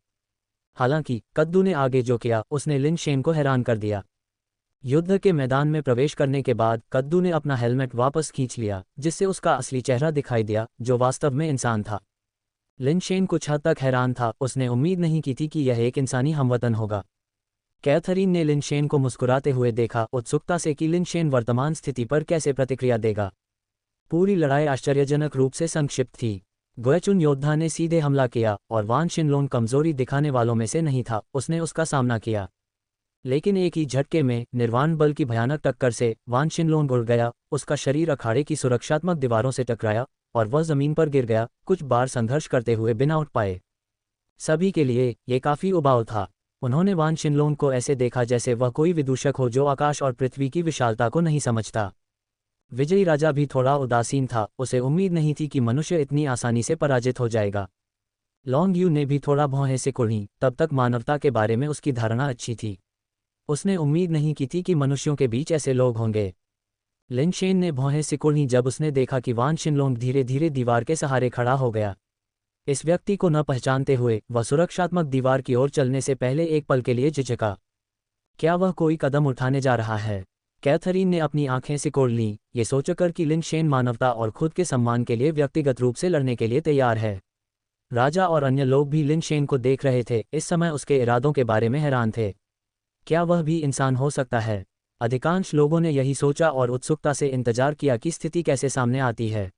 हालांकि कद्दू ने आगे जो किया उसने लिन शेन को हैरान कर दिया। युद्ध के मैदान में प्रवेश करने के बाद कद्दू ने अपना हेलमेट वापस खींच लिया, जिससे उसका असली चेहरा दिखाई दिया, जो वास्तव में इंसान था। लिन शेन कुछ हद तक हैरान था, उसने उम्मीद नहीं की थी कि यह एक इंसानी हमवतन होगा। कैथरीन ने लिन शेन को मुस्कुराते हुए देखा, उत्सुकता से कि लिन शेन वर्तमान स्थिति पर कैसे प्रतिक्रिया देगा। पूरी लड़ाई आश्चर्यजनक रूप से संक्षिप्त थी। गुएचुन योद्धा ने सीधे हमला किया और वान शिनलोंग कमजोरी दिखाने वालों में से नहीं था, उसने उसका सामना किया। लेकिन एक ही झटके में निर्वाण बल की भयानक टक्कर से वान शिनलोंग उड़ गया, उसका शरीर अखाड़े की सुरक्षात्मक दीवारों से टकराया और वह जमीन पर गिर गया, कुछ बार संघर्ष करते हुए बिना उठ पाए। सभी के लिए ये काफी उबाऊ था। उन्होंने वान शिनलोंग को ऐसे देखा जैसे वह कोई विदूषक हो जो आकाश और पृथ्वी की विशालता को नहीं समझता। विजयी राजा भी थोड़ा उदासीन था, उसे उम्मीद नहीं थी कि मनुष्य इतनी आसानी से पराजित हो जाएगा। लॉन्ग यू ने भी थोड़ा भौहें सिकुड़ी, तब तक मानवता के बारे में उसकी धारणा अच्छी थी। उसने उम्मीद नहीं की थी कि मनुष्यों के बीच ऐसे लोग होंगे। लिन शेन ने भौहें सिकुड़ी जब उसने देखा कि वान शिनलोंग धीरे धीरे दीवार के सहारे खड़ा हो गया। इस व्यक्ति को न पहचानते हुए वह सुरक्षात्मक दीवार की ओर चलने से पहले एक पल के लिए झिझका। क्या वह कोई कदम उठाने जा रहा है? कैथरीन ने अपनी आंखें सिकोड़ लीं, ये सोचकर कि लिन शेन मानवता और खुद के सम्मान के लिए व्यक्तिगत रूप से लड़ने के लिए तैयार है। राजा और अन्य लोग भी लिन शेन को देख रहे थे, इस समय उसके इरादों के बारे में हैरान थे। क्या वह भी इंसान हो सकता है? अधिकांश लोगों ने यही सोचा और उत्सुकता से इंतजार किया कि स्थिति कैसे सामने आती है।